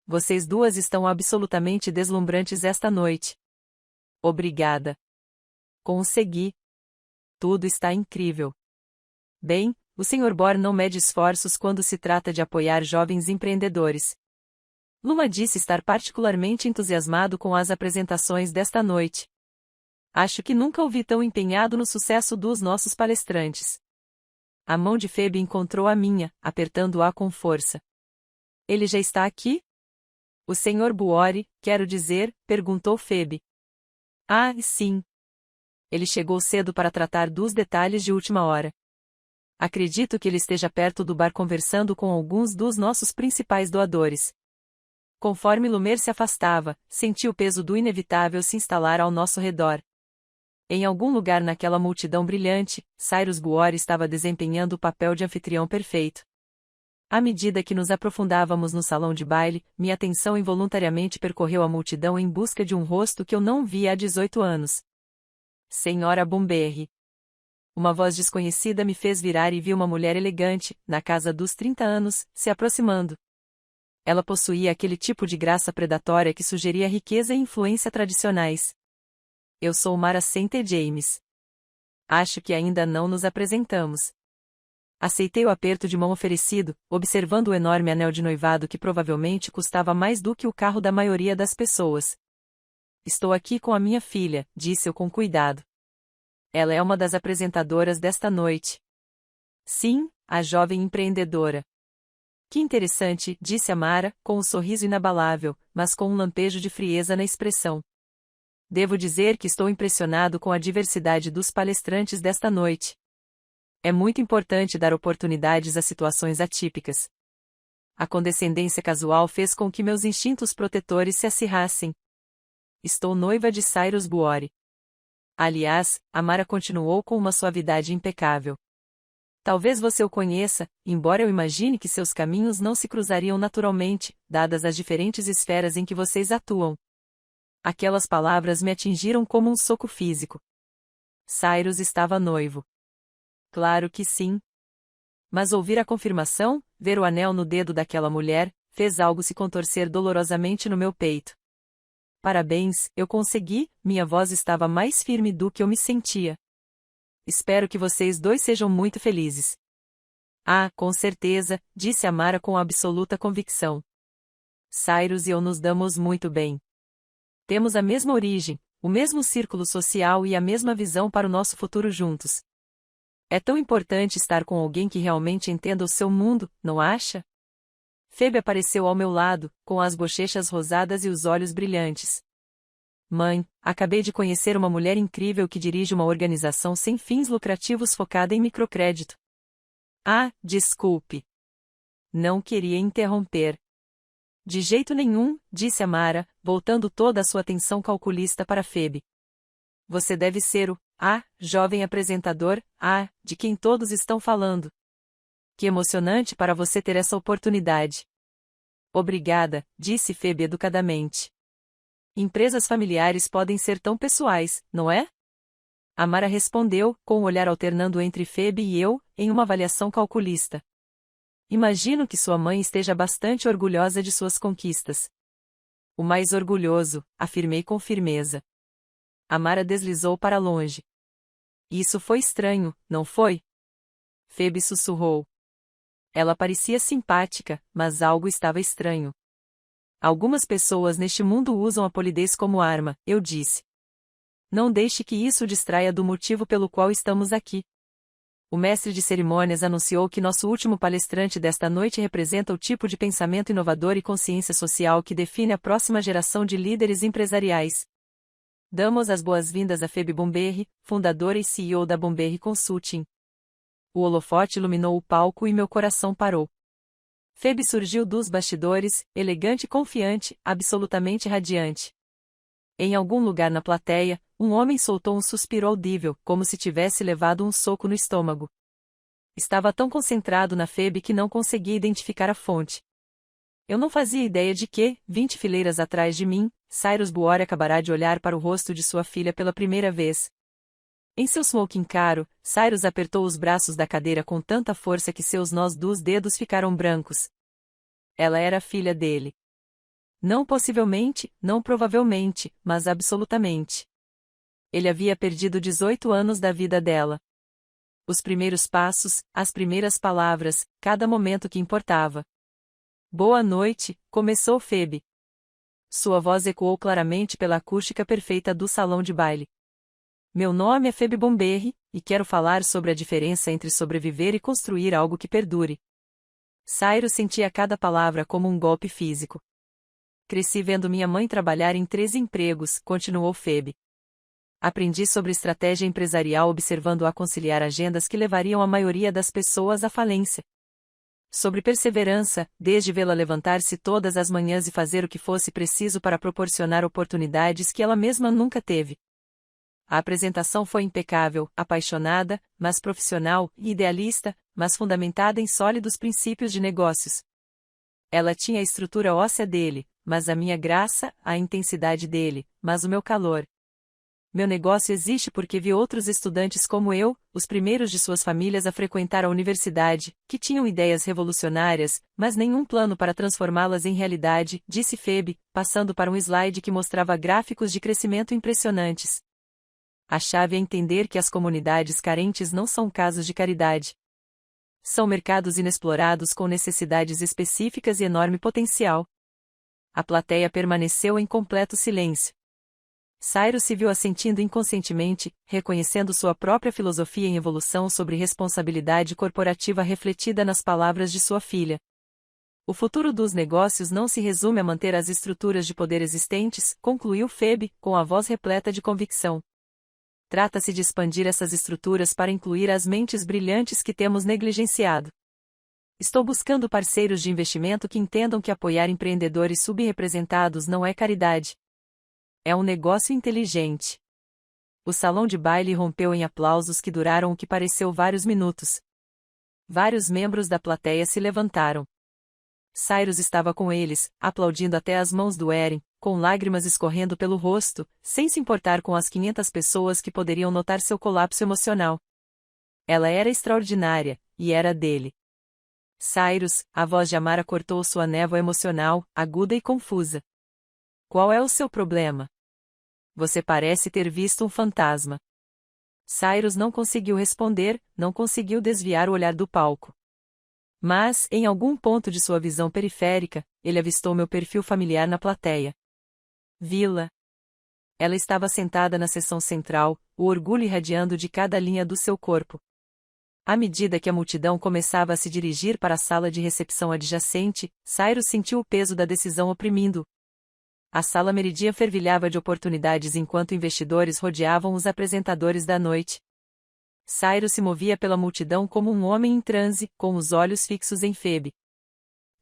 Vocês duas estão absolutamente deslumbrantes esta noite. Obrigada. Consegui. Tudo está incrível. Bem, o Sr. Bohr não mede esforços quando se trata de apoiar jovens empreendedores. Luma disse estar particularmente entusiasmado com as apresentações desta noite. Acho que nunca o vi tão empenhado no sucesso dos nossos palestrantes. A mão de Phoebe encontrou a minha, apertando-a com força. Ele já está aqui? O Sr. Buori, quero dizer, perguntou Phoebe. Ah, sim. Ele chegou cedo para tratar dos detalhes de última hora. Acredito que ele esteja perto do bar conversando com alguns dos nossos principais doadores. Conforme Lumer se afastava, senti o peso do inevitável se instalar ao nosso redor. Em algum lugar naquela multidão brilhante, Cyrus Buori estava desempenhando o papel de anfitrião perfeito. À medida que nos aprofundávamos no salão de baile, minha atenção involuntariamente percorreu a multidão em busca de um rosto que eu não via há 18 anos. Senhora Bomberry. Uma voz desconhecida me fez virar e vi uma mulher elegante, na casa dos 30 anos, se aproximando. Ela possuía aquele tipo de graça predatória que sugeria riqueza e influência tradicionais. Eu sou Mara St. James. Acho que ainda não nos apresentamos. Aceitei o aperto de mão oferecido, observando o enorme anel de noivado que provavelmente custava mais do que o carro da maioria das pessoas. Estou aqui com a minha filha, disse eu com cuidado. Ela é uma das apresentadoras desta noite. Sim, a jovem empreendedora. Que interessante, disse a Mara, com um sorriso inabalável, mas com um lampejo de frieza na expressão. Devo dizer que estou impressionado com a diversidade dos palestrantes desta noite. É muito importante dar oportunidades a situações atípicas. A condescendência casual fez com que meus instintos protetores se acirrassem. Estou noiva de Cyrus Buori. Aliás, a Mara continuou com uma suavidade impecável. Talvez você o conheça, embora eu imagine que seus caminhos não se cruzariam naturalmente, dadas as diferentes esferas em que vocês atuam. Aquelas palavras me atingiram como um soco físico. Cyrus estava noivo. Claro que sim. Mas ouvir a confirmação, ver o anel no dedo daquela mulher, fez algo se contorcer dolorosamente no meu peito. Parabéns, eu consegui, minha voz estava mais firme do que eu me sentia. Espero que vocês dois sejam muito felizes. Ah, com certeza, disse a Mara com absoluta convicção. Cyrus e eu nos damos muito bem. Temos a mesma origem, o mesmo círculo social e a mesma visão para o nosso futuro juntos. É tão importante estar com alguém que realmente entenda o seu mundo, não acha? Phoebe apareceu ao meu lado, com as bochechas rosadas e os olhos brilhantes. Mãe, acabei de conhecer uma mulher incrível que dirige uma organização sem fins lucrativos focada em microcrédito. Ah, desculpe. Não queria interromper. De jeito nenhum, disse a Mara, voltando toda a sua atenção calculista para Phoebe. Você deve ser o jovem apresentador, de quem todos estão falando. Que emocionante para você ter essa oportunidade. Obrigada, disse Phoebe educadamente. Empresas familiares podem ser tão pessoais, não é? A Mara respondeu, com o olhar alternando entre Phoebe e eu, em uma avaliação calculista. Imagino que sua mãe esteja bastante orgulhosa de suas conquistas. O mais orgulhoso, afirmei com firmeza. A Mara deslizou para longe. Isso foi estranho, não foi? Phoebe sussurrou. Ela parecia simpática, mas algo estava estranho. Algumas pessoas neste mundo usam a polidez como arma, eu disse. Não deixe que isso o distraia do motivo pelo qual estamos aqui. O mestre de cerimônias anunciou que nosso último palestrante desta noite representa o tipo de pensamento inovador e consciência social que define a próxima geração de líderes empresariais. Damos as boas-vindas a Phoebe Bomberry, fundadora e CEO da Bomberry Consulting. O holofote iluminou o palco e meu coração parou. Phoebe surgiu dos bastidores, elegante e confiante, absolutamente radiante. Em algum lugar na plateia, um homem soltou um suspiro audível, como se tivesse levado um soco no estômago. Estava tão concentrado na Phoebe que não conseguia identificar a fonte. Eu não fazia ideia de que, 20 fileiras atrás de mim, Cyrus Buori acabará de olhar para o rosto de sua filha pela primeira vez. Em seu smoking caro, Cyrus apertou os braços da cadeira com tanta força que seus nós dos dedos ficaram brancos. Ela era filha dele. Não possivelmente, não provavelmente, mas absolutamente. Ele havia perdido 18 anos da vida dela. Os primeiros passos, as primeiras palavras, cada momento que importava. Boa noite, começou Phoebe. Sua voz ecoou claramente pela acústica perfeita do salão de baile. Meu nome é Phoebe Bomberry, e quero falar sobre a diferença entre sobreviver e construir algo que perdure. Cyrus sentia cada palavra como um golpe físico. Cresci vendo minha mãe trabalhar em 3 empregos, continuou Phoebe. Aprendi sobre estratégia empresarial observando-a conciliar agendas que levariam a maioria das pessoas à falência. Sobre perseverança, desde vê-la levantar-se todas as manhãs e fazer o que fosse preciso para proporcionar oportunidades que ela mesma nunca teve. A apresentação foi impecável, apaixonada, mas profissional e idealista, mas fundamentada em sólidos princípios de negócios. Ela tinha a estrutura óssea dele, mas a minha graça, a intensidade dele, mas o meu calor. Meu negócio existe porque vi outros estudantes como eu, os primeiros de suas famílias a frequentar a universidade, que tinham ideias revolucionárias, mas nenhum plano para transformá-las em realidade, disse Phoebe, passando para um slide que mostrava gráficos de crescimento impressionantes. A chave é entender que as comunidades carentes não são casos de caridade. São mercados inexplorados com necessidades específicas e enorme potencial. A plateia permaneceu em completo silêncio. Cyrus se viu assentindo inconscientemente, reconhecendo sua própria filosofia em evolução sobre responsabilidade corporativa refletida nas palavras de sua filha. O futuro dos negócios não se resume a manter as estruturas de poder existentes, concluiu Phoebe, com a voz repleta de convicção. Trata-se de expandir essas estruturas para incluir as mentes brilhantes que temos negligenciado. Estou buscando parceiros de investimento que entendam que apoiar empreendedores subrepresentados não é caridade. É um negócio inteligente. O salão de baile rompeu em aplausos que duraram o que pareceu vários minutos. Vários membros da plateia se levantaram. Cyrus estava com eles, aplaudindo até as mãos doerem, com lágrimas escorrendo pelo rosto, sem se importar com as 500 pessoas que poderiam notar seu colapso emocional. Ela era extraordinária, e era dele. Cyrus, a voz de Amara cortou sua névoa emocional, aguda e confusa. Qual é o seu problema? Você parece ter visto um fantasma. Cyrus não conseguiu responder, não conseguiu desviar o olhar do palco. Mas, em algum ponto de sua visão periférica, ele avistou meu perfil familiar na plateia. Vi-la. Ela estava sentada na seção central, o orgulho irradiando de cada linha do seu corpo. À medida que a multidão começava a se dirigir para a sala de recepção adjacente, Cyrus sentiu o peso da decisão oprimindo-o. A sala Meridian fervilhava de oportunidades enquanto investidores rodeavam os apresentadores da noite. Cyrus se movia pela multidão como um homem em transe, com os olhos fixos em Phoebe.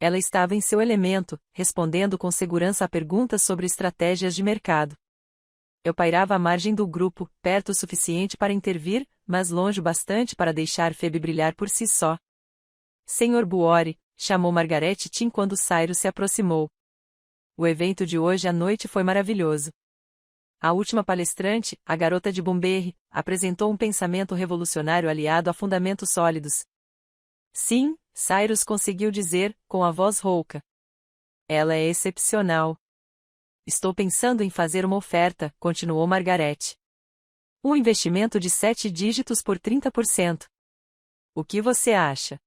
Ela estava em seu elemento, respondendo com segurança a perguntas sobre estratégias de mercado. Eu pairava à margem do grupo, perto o suficiente para intervir, mas longe o bastante para deixar Phoebe brilhar por si só. Sr. Buori, chamou Margaret Tim quando Cyrus se aproximou. O evento de hoje à noite foi maravilhoso. A última palestrante, a garota de Bomberry, apresentou um pensamento revolucionário aliado a fundamentos sólidos. Sim, Cyrus conseguiu dizer, com a voz rouca. Ela é excepcional. Estou pensando em fazer uma oferta, continuou Margaret. Um investimento de 7 dígitos por 30%. O que você acha?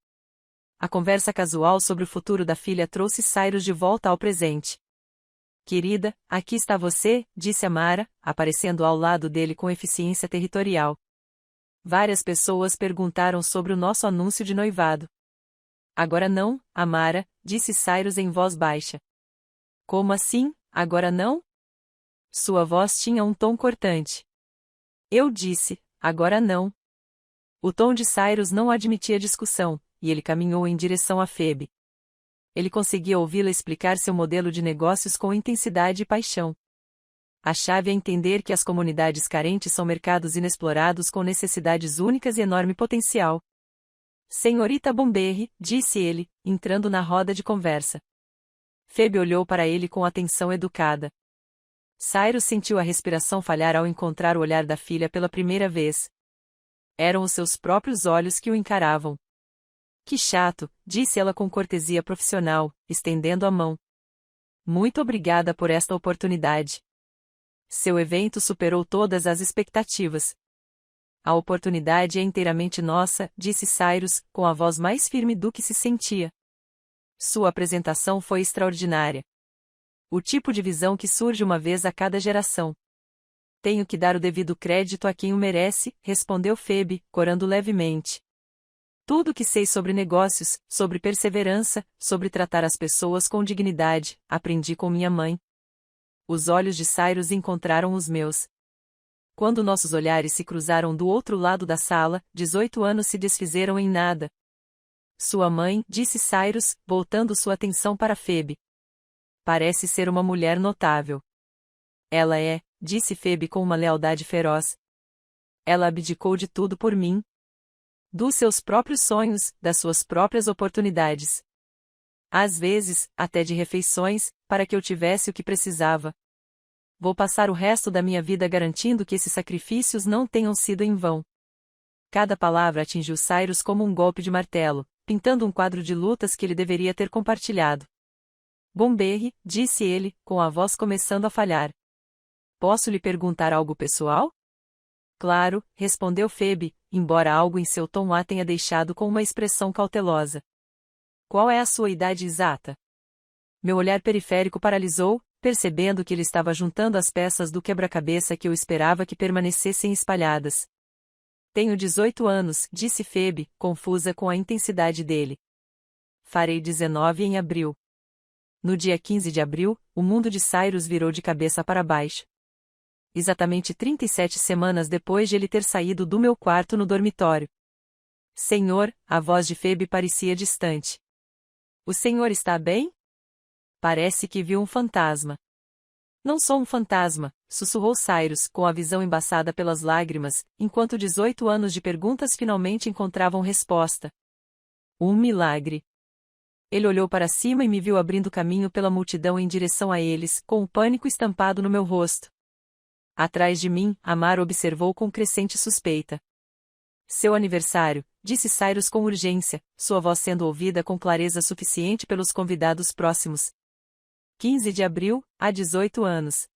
A conversa casual sobre o futuro da filha trouxe Cyrus de volta ao presente. Querida, aqui está você, disse Amara, aparecendo ao lado dele com eficiência territorial. Várias pessoas perguntaram sobre o nosso anúncio de noivado. Agora não, Amara, disse Cyrus em voz baixa. Como assim, agora não? Sua voz tinha um tom cortante. Eu disse, agora não. O tom de Cyrus não admitia discussão, e ele caminhou em direção a Phoebe. Ele conseguia ouvi-la explicar seu modelo de negócios com intensidade e paixão. A chave é entender que as comunidades carentes são mercados inexplorados com necessidades únicas e enorme potencial. Senhorita Bomberry, disse ele, entrando na roda de conversa. Phoebe olhou para ele com atenção educada. Cyrus sentiu a respiração falhar ao encontrar o olhar da filha pela primeira vez. Eram os seus próprios olhos que o encaravam. Que chato, disse ela com cortesia profissional, estendendo a mão. Muito obrigada por esta oportunidade. Seu evento superou todas as expectativas. A oportunidade é inteiramente nossa, disse Cyrus, com a voz mais firme do que se sentia. Sua apresentação foi extraordinária. O tipo de visão que surge uma vez a cada geração. Tenho que dar o devido crédito a quem o merece, respondeu Phoebe, corando levemente. Tudo o que sei sobre negócios, sobre perseverança, sobre tratar as pessoas com dignidade, aprendi com minha mãe. Os olhos de Cyrus encontraram os meus. Quando nossos olhares se cruzaram do outro lado da sala, 18 anos se desfizeram em nada. Sua mãe, disse Cyrus, voltando sua atenção para Phoebe. Parece ser uma mulher notável. Ela é, disse Phoebe com uma lealdade feroz. Ela abdicou de tudo por mim. Dos seus próprios sonhos, das suas próprias oportunidades. Às vezes, até de refeições, para que eu tivesse o que precisava. Vou passar o resto da minha vida garantindo que esses sacrifícios não tenham sido em vão. Cada palavra atingiu Cyrus como um golpe de martelo, pintando um quadro de lutas que ele deveria ter compartilhado. Bomberry, disse ele, com a voz começando a falhar. Posso lhe perguntar algo pessoal? Claro, respondeu Phoebe, embora algo em seu tom a tenha deixado com uma expressão cautelosa. Qual é a sua idade exata? Meu olhar periférico paralisou, percebendo que ele estava juntando as peças do quebra-cabeça que eu esperava que permanecessem espalhadas. Tenho 18 anos, disse Phoebe, confusa com a intensidade dele. Farei 19 em abril. No dia 15 de abril, o mundo de Cyrus virou de cabeça para baixo. Exatamente 37 semanas depois de ele ter saído do meu quarto no dormitório. Senhor, a voz de Phoebe parecia distante. O senhor está bem? Parece que viu um fantasma. Não sou um fantasma, sussurrou Cyrus, com a visão embaçada pelas lágrimas, enquanto 18 anos de perguntas finalmente encontravam resposta. Um milagre. Ele olhou para cima e me viu abrindo caminho pela multidão em direção a eles, com o pânico estampado no meu rosto. Atrás de mim, Amar observou com crescente suspeita. Seu aniversário, disse Cyrus com urgência, sua voz sendo ouvida com clareza suficiente pelos convidados próximos. 15 de abril, há 18 anos.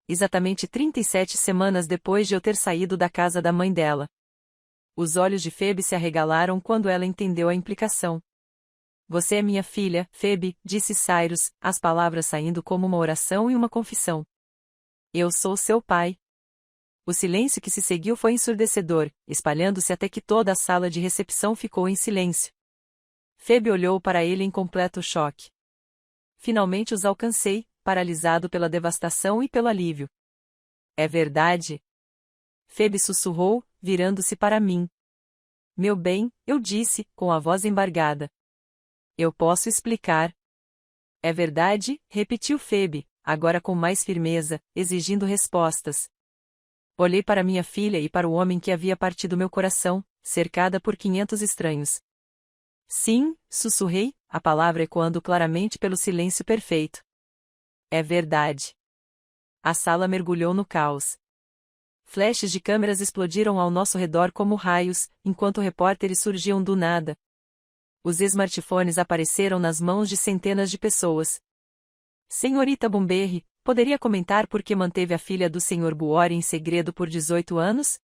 Exatamente 37 semanas depois de eu ter saído da casa da mãe dela. Os olhos de Phoebe se arregalaram quando ela entendeu a implicação. Você é minha filha, Phoebe, disse Cyrus, as palavras saindo como uma oração e uma confissão. Eu sou seu pai. O silêncio que se seguiu foi ensurdecedor, espalhando-se até que toda a sala de recepção ficou em silêncio. Phoebe olhou para ele em completo choque. Finalmente os alcancei, paralisado pela devastação e pelo alívio. É verdade? Phoebe sussurrou, virando-se para mim. Meu bem, eu disse, com a voz embargada. Eu posso explicar. É verdade, repetiu Phoebe, agora com mais firmeza, exigindo respostas. Olhei para minha filha e para o homem que havia partido meu coração, cercada por 500 estranhos. Sim, sussurrei, a palavra ecoando claramente pelo silêncio perfeito. É verdade. A sala mergulhou no caos. Flashes de câmeras explodiram ao nosso redor como raios, enquanto repórteres surgiam do nada. Os smartphones apareceram nas mãos de centenas de pessoas. Senhorita Bomberry, poderia comentar por que manteve a filha do Sr. Buori em segredo por 18 anos?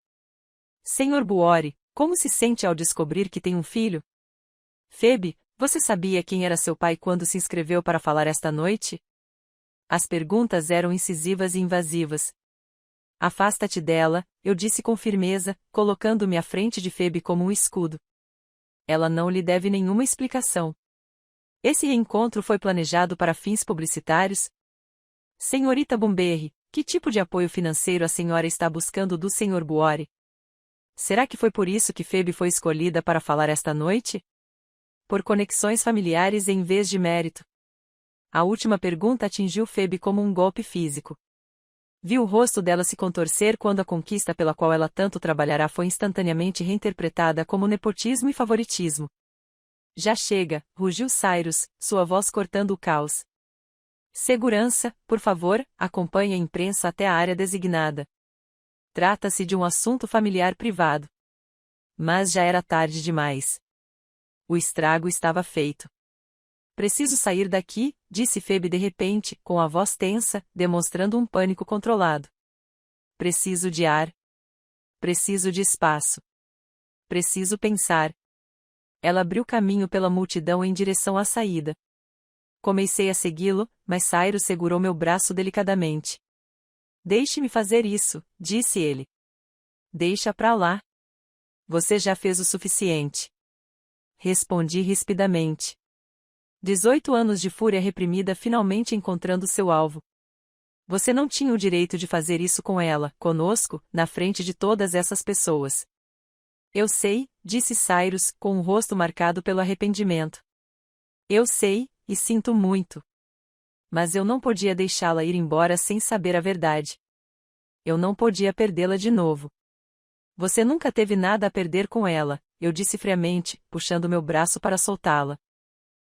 Sr. Buori, como se sente ao descobrir que tem um filho? Phoebe, você sabia quem era seu pai quando se inscreveu para falar esta noite? As perguntas eram incisivas e invasivas. Afasta-te dela, eu disse com firmeza, colocando-me à frente de Phoebe como um escudo. Ela não lhe deve nenhuma explicação. Esse reencontro foi planejado para fins publicitários? Senhorita Bomberry, que tipo de apoio financeiro a senhora está buscando do Sr. Buori? Será que foi por isso que Phoebe foi escolhida para falar esta noite? Por conexões familiares em vez de mérito. A última pergunta atingiu Phoebe como um golpe físico. Vi o rosto dela se contorcer quando a conquista pela qual ela tanto trabalhará foi instantaneamente reinterpretada como nepotismo e favoritismo. Já chega, rugiu Cyrus, sua voz cortando o caos. Segurança, por favor, acompanhe a imprensa até a área designada. Trata-se de um assunto familiar privado. Mas já era tarde demais. O estrago estava feito. Preciso sair daqui, disse Phoebe de repente, com a voz tensa, demonstrando um pânico controlado. Preciso de ar. Preciso de espaço. Preciso pensar. Ela abriu caminho pela multidão em direção à saída. Comecei a segui-lo, mas Cyrus segurou meu braço delicadamente. Deixe-me fazer isso, disse ele. Deixa pra lá. Você já fez o suficiente. Respondi rispidamente. 18 anos de fúria reprimida finalmente encontrando seu alvo. Você não tinha o direito de fazer isso com ela, conosco, na frente de todas essas pessoas. Eu sei, disse Cyrus, com o rosto marcado pelo arrependimento. Eu sei, e sinto muito. Mas eu não podia deixá-la ir embora sem saber a verdade. Eu não podia perdê-la de novo. Você nunca teve nada a perder com ela, eu disse friamente, puxando meu braço para soltá-la.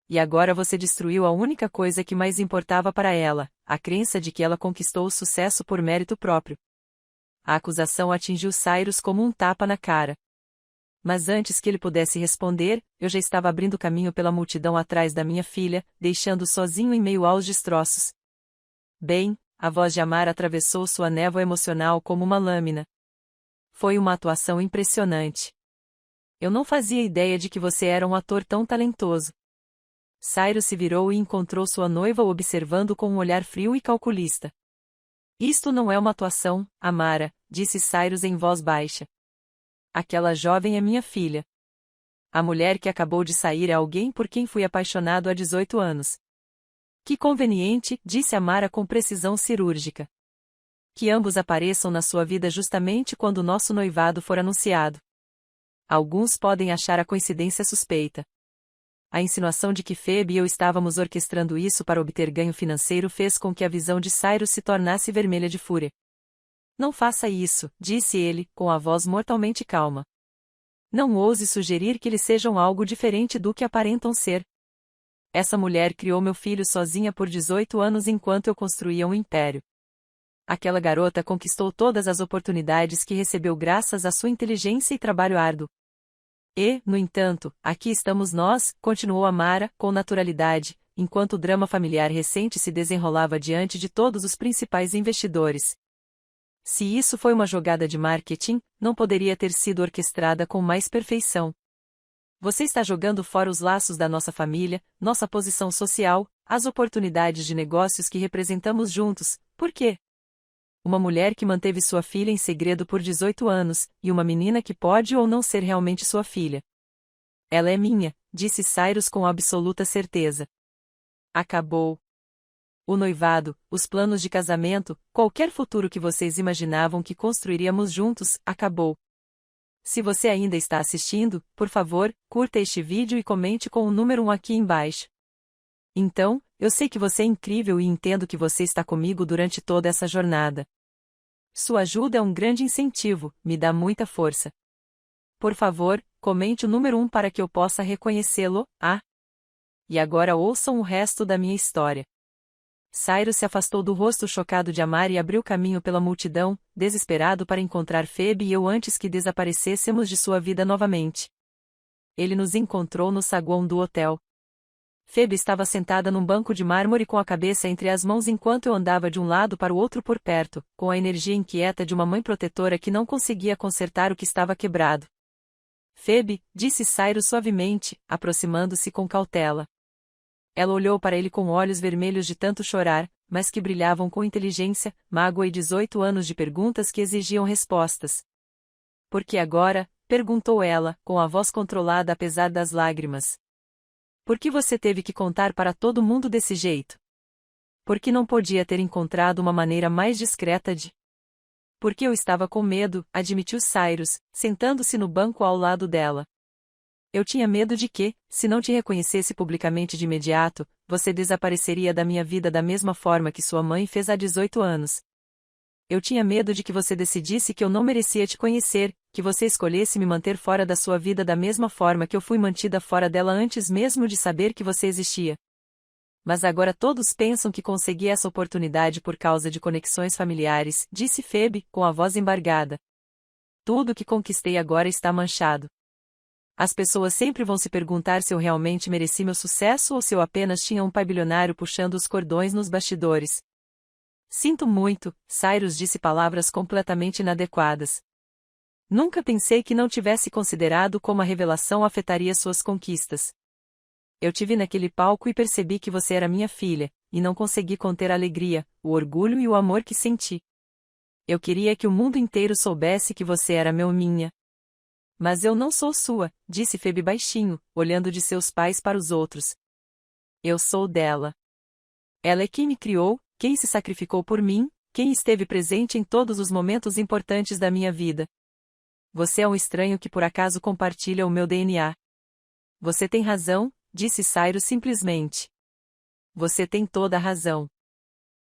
E agora você destruiu a única coisa que mais importava para ela, a crença de que ela conquistou o sucesso por mérito próprio. A acusação atingiu Cyrus como um tapa na cara. Mas antes que ele pudesse responder, eu já estava abrindo caminho pela multidão atrás da minha filha, deixando-o sozinho em meio aos destroços. Bem, a voz de Amara atravessou sua névoa emocional como uma lâmina. Foi uma atuação impressionante. Eu não fazia ideia de que você era um ator tão talentoso. Cyrus se virou e encontrou sua noiva observando com um olhar frio e calculista. Isto não é uma atuação, Amara, disse Cyrus em voz baixa. Aquela jovem é minha filha. A mulher que acabou de sair é alguém por quem fui apaixonado há 18 anos. Que conveniente, disse Amara com precisão cirúrgica. Que ambos apareçam na sua vida justamente quando o nosso noivado for anunciado. Alguns podem achar a coincidência suspeita. A insinuação de que Phoebe e eu estávamos orquestrando isso para obter ganho financeiro fez com que a visão de Cyrus se tornasse vermelha de fúria. Não faça isso, disse ele, com a voz mortalmente calma. Não ouse sugerir que eles sejam algo diferente do que aparentam ser. Essa mulher criou meu filho sozinha por 18 anos enquanto eu construía um império. Aquela garota conquistou todas as oportunidades que recebeu graças à sua inteligência e trabalho árduo. E, no entanto, aqui estamos nós, continuou Amara, com naturalidade, enquanto o drama familiar recente se desenrolava diante de todos os principais investidores. Se isso foi uma jogada de marketing, não poderia ter sido orquestrada com mais perfeição. Você está jogando fora os laços da nossa família, nossa posição social, as oportunidades de negócios que representamos juntos. Por quê? Uma mulher que manteve sua filha em segredo por 18 anos, e uma menina que pode ou não ser realmente sua filha. Ela é minha, disse Cyrus com absoluta certeza. Acabou. O noivado, os planos de casamento, qualquer futuro que vocês imaginavam que construiríamos juntos, acabou. Se você ainda está assistindo, por favor, curta este vídeo e comente com o número 1 aqui embaixo. Então, eu sei que você é incrível e entendo que você está comigo durante toda essa jornada. Sua ajuda é um grande incentivo, me dá muita força. Por favor, comente o número 1 para que eu possa reconhecê-lo, E agora ouçam o resto da minha história. Cyrus se afastou do rosto chocado de Amara e abriu caminho pela multidão, desesperado para encontrar Phoebe e eu antes que desaparecêssemos de sua vida novamente. Ele nos encontrou no saguão do hotel. Phoebe estava sentada num banco de mármore com a cabeça entre as mãos enquanto eu andava de um lado para o outro por perto, com a energia inquieta de uma mãe protetora que não conseguia consertar o que estava quebrado. Phoebe, disse Cyrus suavemente, aproximando-se com cautela. Ela olhou para ele com olhos vermelhos de tanto chorar, mas que brilhavam com inteligência, mágoa e 18 anos de perguntas que exigiam respostas. Por que agora? Perguntou ela, com a voz controlada apesar das lágrimas. Por que você teve que contar para todo mundo desse jeito? Por que não podia ter encontrado uma maneira mais discreta de... Porque eu estava com medo, admitiu Cyrus, sentando-se no banco ao lado dela. Eu tinha medo de que, se não te reconhecesse publicamente de imediato, você desapareceria da minha vida da mesma forma que sua mãe fez há 18 anos. Eu tinha medo de que você decidisse que eu não merecia te conhecer, que você escolhesse me manter fora da sua vida da mesma forma que eu fui mantida fora dela antes mesmo de saber que você existia. Mas agora todos pensam que consegui essa oportunidade por causa de conexões familiares, disse Phoebe, com a voz embargada. Tudo que conquistei agora está manchado. As pessoas sempre vão se perguntar se eu realmente mereci meu sucesso ou se eu apenas tinha um pai bilionário puxando os cordões nos bastidores. Sinto muito, Cyrus disse palavras completamente inadequadas. Nunca pensei que não tivesse considerado como a revelação afetaria suas conquistas. Eu te vi naquele palco e percebi que você era minha filha, e não consegui conter a alegria, o orgulho e o amor que senti. Eu queria que o mundo inteiro soubesse que você era minha. Mas eu não sou sua, disse Phoebe baixinho, olhando de seus pais para os outros. Eu sou dela. Ela é quem me criou, quem se sacrificou por mim, quem esteve presente em todos os momentos importantes da minha vida. Você é um estranho que por acaso compartilha o meu DNA. Você tem razão, disse Cyrus simplesmente. Você tem toda a razão.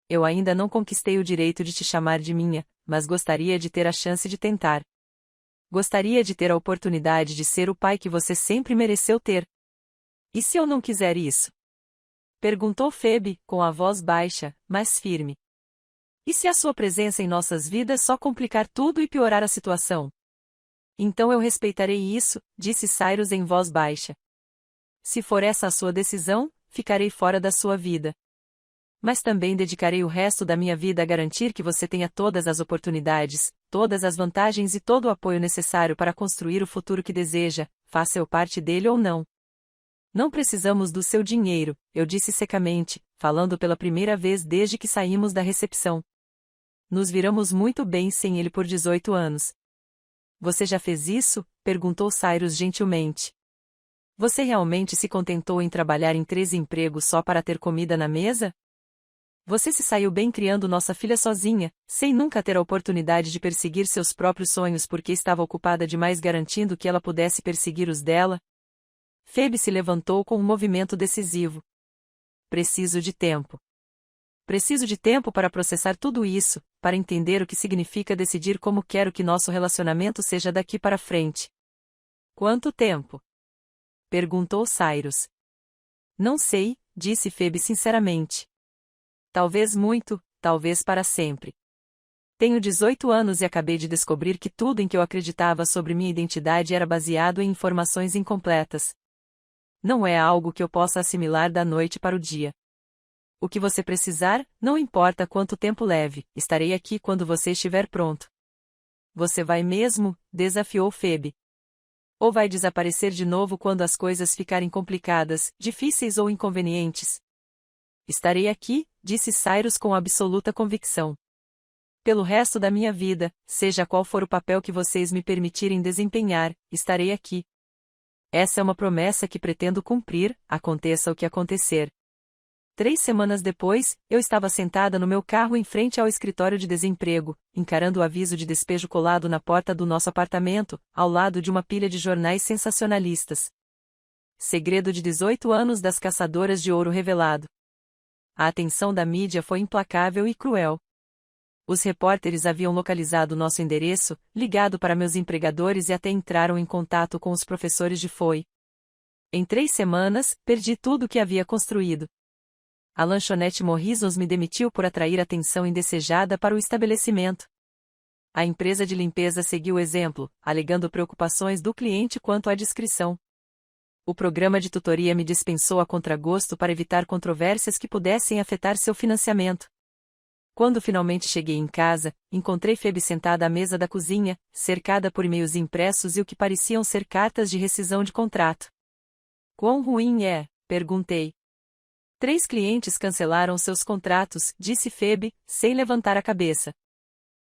Eu ainda não conquistei o direito de te chamar de minha, mas gostaria de ter a chance de tentar. Gostaria de ter a oportunidade de ser o pai que você sempre mereceu ter. E se eu não quiser isso? Perguntou Phoebe, com a voz baixa, mas firme. E se a sua presença em nossas vidas só complicar tudo e piorar a situação? Então eu respeitarei isso, disse Cyrus em voz baixa. Se for essa a sua decisão, ficarei fora da sua vida. Mas também dedicarei o resto da minha vida a garantir que você tenha todas as oportunidades, todas as vantagens e todo o apoio necessário para construir o futuro que deseja, faça eu parte dele ou não. Não precisamos do seu dinheiro, eu disse secamente, falando pela primeira vez desde que saímos da recepção. Nos viramos muito bem sem ele por 18 anos. Você já fez isso? Perguntou Cyrus gentilmente. Você realmente se contentou em trabalhar em 13 empregos só para ter comida na mesa? Você se saiu bem criando nossa filha sozinha, sem nunca ter a oportunidade de perseguir seus próprios sonhos porque estava ocupada demais garantindo que ela pudesse perseguir os dela? Phoebe se levantou com um movimento decisivo. Preciso de tempo. Preciso de tempo para processar tudo isso, para entender o que significa decidir como quero que nosso relacionamento seja daqui para frente. Quanto tempo? Perguntou Cyrus. Não sei, disse Phoebe sinceramente. Talvez muito, talvez para sempre. Tenho 18 anos e acabei de descobrir que tudo em que eu acreditava sobre minha identidade era baseado em informações incompletas. Não é algo que eu possa assimilar da noite para o dia. O que você precisar, não importa quanto tempo leve, estarei aqui quando você estiver pronto. Você vai mesmo? Desafiou Phoebe. Ou vai desaparecer de novo quando as coisas ficarem complicadas, difíceis ou inconvenientes? Estarei aqui, disse Cyrus com absoluta convicção. Pelo resto da minha vida, seja qual for o papel que vocês me permitirem desempenhar, estarei aqui. Essa é uma promessa que pretendo cumprir, aconteça o que acontecer. 3 semanas depois, eu estava sentada no meu carro em frente ao escritório de desemprego, encarando o aviso de despejo colado na porta do nosso apartamento, ao lado de uma pilha de jornais sensacionalistas. Segredo de 18 anos das caçadoras de ouro revelado. A atenção da mídia foi implacável e cruel. Os repórteres haviam localizado nosso endereço, ligado para meus empregadores e até entraram em contato com os professores de FOI. Em 3 semanas, perdi tudo o que havia construído. A lanchonete Morrisons me demitiu por atrair atenção indesejada para o estabelecimento. A empresa de limpeza seguiu o exemplo, alegando preocupações do cliente quanto à discrição. O programa de tutoria me dispensou a contragosto para evitar controvérsias que pudessem afetar seu financiamento. Quando finalmente cheguei em casa, encontrei Phoebe sentada à mesa da cozinha, cercada por e-mails impressos e o que pareciam ser cartas de rescisão de contrato. Quão ruim é? Perguntei. 3 clientes cancelaram seus contratos, disse Phoebe, sem levantar a cabeça.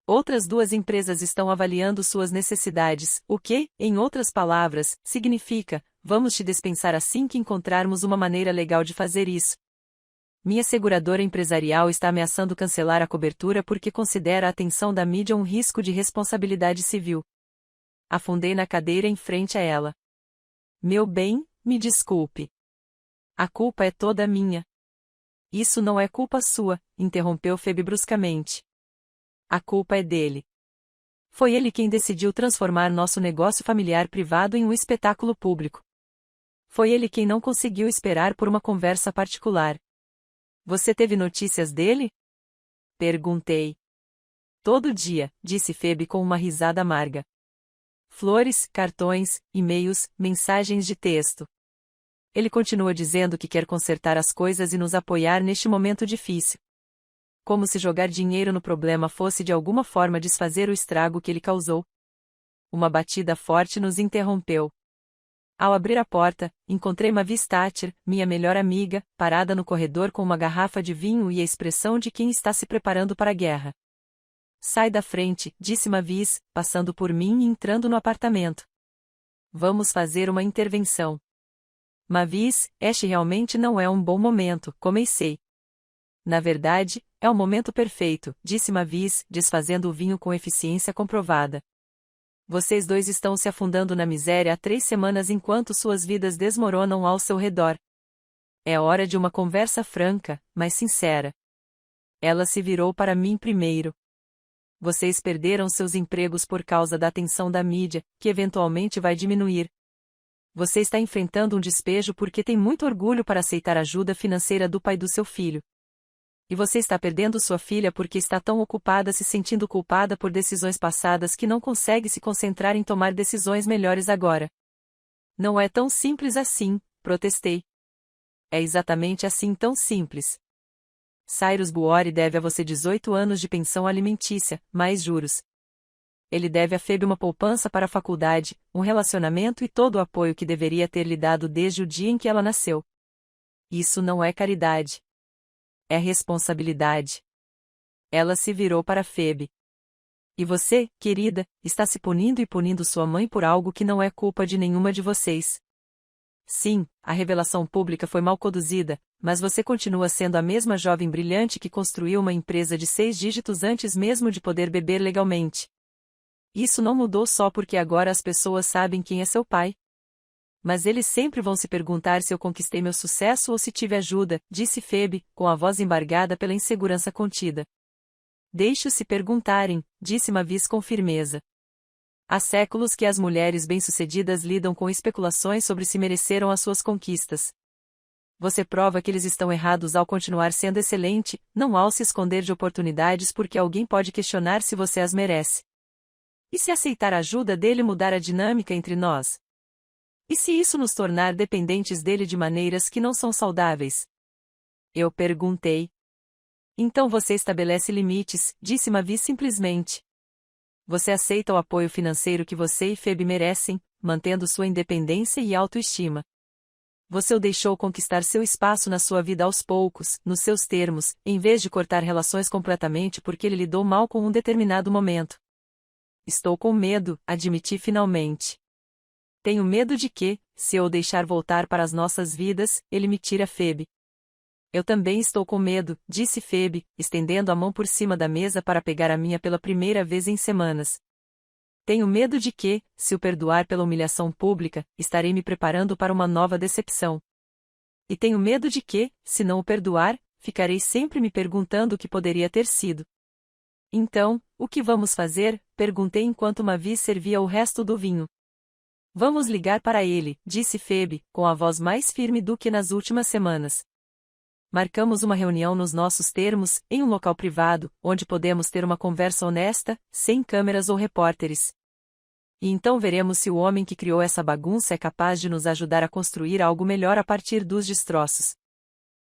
Outras 2 empresas estão avaliando suas necessidades, o que, em outras palavras, significa, vamos te dispensar assim que encontrarmos uma maneira legal de fazer isso. Minha seguradora empresarial está ameaçando cancelar a cobertura porque considera a atenção da mídia um risco de responsabilidade civil. Afundei na cadeira em frente a ela. Meu bem, me desculpe. A culpa é toda minha. Isso não é culpa sua, interrompeu Phoebe bruscamente. A culpa é dele. Foi ele quem decidiu transformar nosso negócio familiar privado em um espetáculo público. Foi ele quem não conseguiu esperar por uma conversa particular. Você teve notícias dele? Perguntei. Todo dia, disse Phoebe com uma risada amarga. Flores, cartões, e-mails, mensagens de texto. Ele continua dizendo que quer consertar as coisas e nos apoiar neste momento difícil. Como se jogar dinheiro no problema fosse de alguma forma desfazer o estrago que ele causou. Uma batida forte nos interrompeu. Ao abrir a porta, encontrei Mavis Thatcher, minha melhor amiga, parada no corredor com uma garrafa de vinho e a expressão de quem está se preparando para a guerra. Sai da frente, disse Mavis, passando por mim e entrando no apartamento. Vamos fazer uma intervenção. Mavis, este realmente não é um bom momento, comecei. Na verdade, é o momento perfeito, disse Mavis, desfazendo o vinho com eficiência comprovada. Vocês 2 estão se afundando na miséria há 3 semanas enquanto suas vidas desmoronam ao seu redor. É hora de uma conversa franca, mas sincera. Ela se virou para mim primeiro. Vocês perderam seus empregos por causa da atenção da mídia, que eventualmente vai diminuir. Você está enfrentando um despejo porque tem muito orgulho para aceitar a ajuda financeira do pai do seu filho. E você está perdendo sua filha porque está tão ocupada se sentindo culpada por decisões passadas que não consegue se concentrar em tomar decisões melhores agora. Não é tão simples assim, protestei. É exatamente assim tão simples. Cyrus Buori deve a você 18 anos de pensão alimentícia, mais juros. Ele deve a Phoebe uma poupança para a faculdade, um relacionamento e todo o apoio que deveria ter lhe dado desde o dia em que ela nasceu. Isso não é caridade. É responsabilidade. Ela se virou para Phoebe. E você, querida, está se punindo e punindo sua mãe por algo que não é culpa de nenhuma de vocês. Sim, a revelação pública foi mal conduzida, mas você continua sendo a mesma jovem brilhante que construiu uma empresa de 6 dígitos antes mesmo de poder beber legalmente. Isso não mudou só porque agora as pessoas sabem quem é seu pai. Mas eles sempre vão se perguntar se eu conquistei meu sucesso ou se tive ajuda, disse Phoebe, com a voz embargada pela insegurança contida. Deixe-os se perguntarem, disse Mavis com firmeza. Há séculos que as mulheres bem-sucedidas lidam com especulações sobre se mereceram as suas conquistas. Você prova que eles estão errados ao continuar sendo excelente, não ao se esconder de oportunidades porque alguém pode questionar se você as merece. E se aceitar a ajuda dele mudar a dinâmica entre nós? E se isso nos tornar dependentes dele de maneiras que não são saudáveis? Eu perguntei. Então você estabelece limites, disse Mavis simplesmente. Você aceita o apoio financeiro que você e Phoebe merecem, mantendo sua independência e autoestima. Você o deixou conquistar seu espaço na sua vida aos poucos, nos seus termos, em vez de cortar relações completamente porque ele lidou mal com um determinado momento. Estou com medo, admiti finalmente. Tenho medo de que, se eu o deixar voltar para as nossas vidas, ele me tire a Phoebe. Eu também estou com medo, disse Phoebe, estendendo a mão por cima da mesa para pegar a minha pela primeira vez em semanas. Tenho medo de que, se o perdoar pela humilhação pública, estarei me preparando para uma nova decepção. E tenho medo de que, se não o perdoar, ficarei sempre me perguntando o que poderia ter sido. Então, o que vamos fazer? Perguntei enquanto Mavis servia o resto do vinho. Vamos ligar para ele, disse Phoebe, com a voz mais firme do que nas últimas semanas. Marcamos uma reunião nos nossos termos, em um local privado, onde podemos ter uma conversa honesta, sem câmeras ou repórteres. E então veremos se o homem que criou essa bagunça é capaz de nos ajudar a construir algo melhor a partir dos destroços.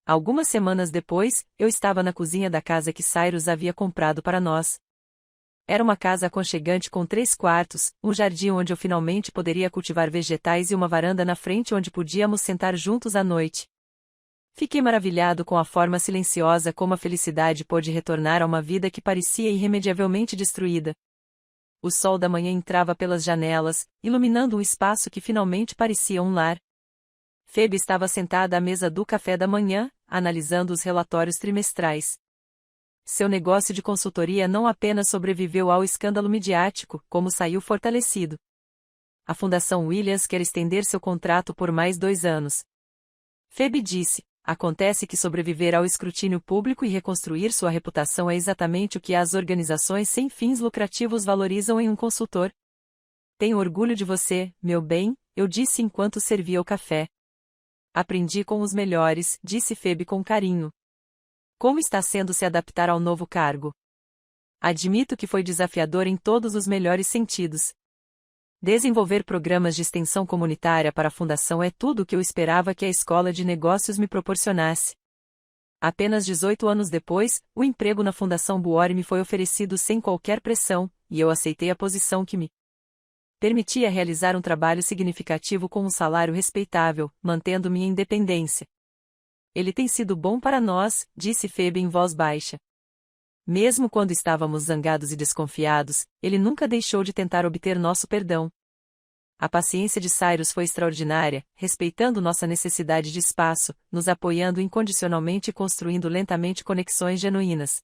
Algumas semanas depois, eu estava na cozinha da casa que Cyrus havia comprado para nós. Era uma casa aconchegante com 3 quartos, um jardim onde eu finalmente poderia cultivar vegetais e uma varanda na frente onde podíamos sentar juntos à noite. Fiquei maravilhado com a forma silenciosa como a felicidade pôde retornar a uma vida que parecia irremediavelmente destruída. O sol da manhã entrava pelas janelas, iluminando um espaço que finalmente parecia um lar. Phoebe estava sentada à mesa do café da manhã, analisando os relatórios trimestrais. Seu negócio de consultoria não apenas sobreviveu ao escândalo midiático, como saiu fortalecido. A Fundação Williams quer estender seu contrato por mais 2 anos. Phoebe disse. Acontece que sobreviver ao escrutínio público e reconstruir sua reputação é exatamente o que as organizações sem fins lucrativos valorizam em um consultor. Tenho orgulho de você, meu bem, eu disse enquanto servia o café. Aprendi com os melhores, disse Phoebe com carinho. Como está sendo se adaptar ao novo cargo? Admito que foi desafiador em todos os melhores sentidos. Desenvolver programas de extensão comunitária para a Fundação é tudo o que eu esperava que a Escola de Negócios me proporcionasse. Apenas 18 anos depois, o emprego na Fundação Buori me foi oferecido sem qualquer pressão, e eu aceitei a posição que me permitia realizar um trabalho significativo com um salário respeitável, mantendo minha independência. Ele tem sido bom para nós, disse Phoebe em voz baixa. Mesmo quando estávamos zangados e desconfiados, ele nunca deixou de tentar obter nosso perdão. A paciência de Cyrus foi extraordinária, respeitando nossa necessidade de espaço, nos apoiando incondicionalmente e construindo lentamente conexões genuínas.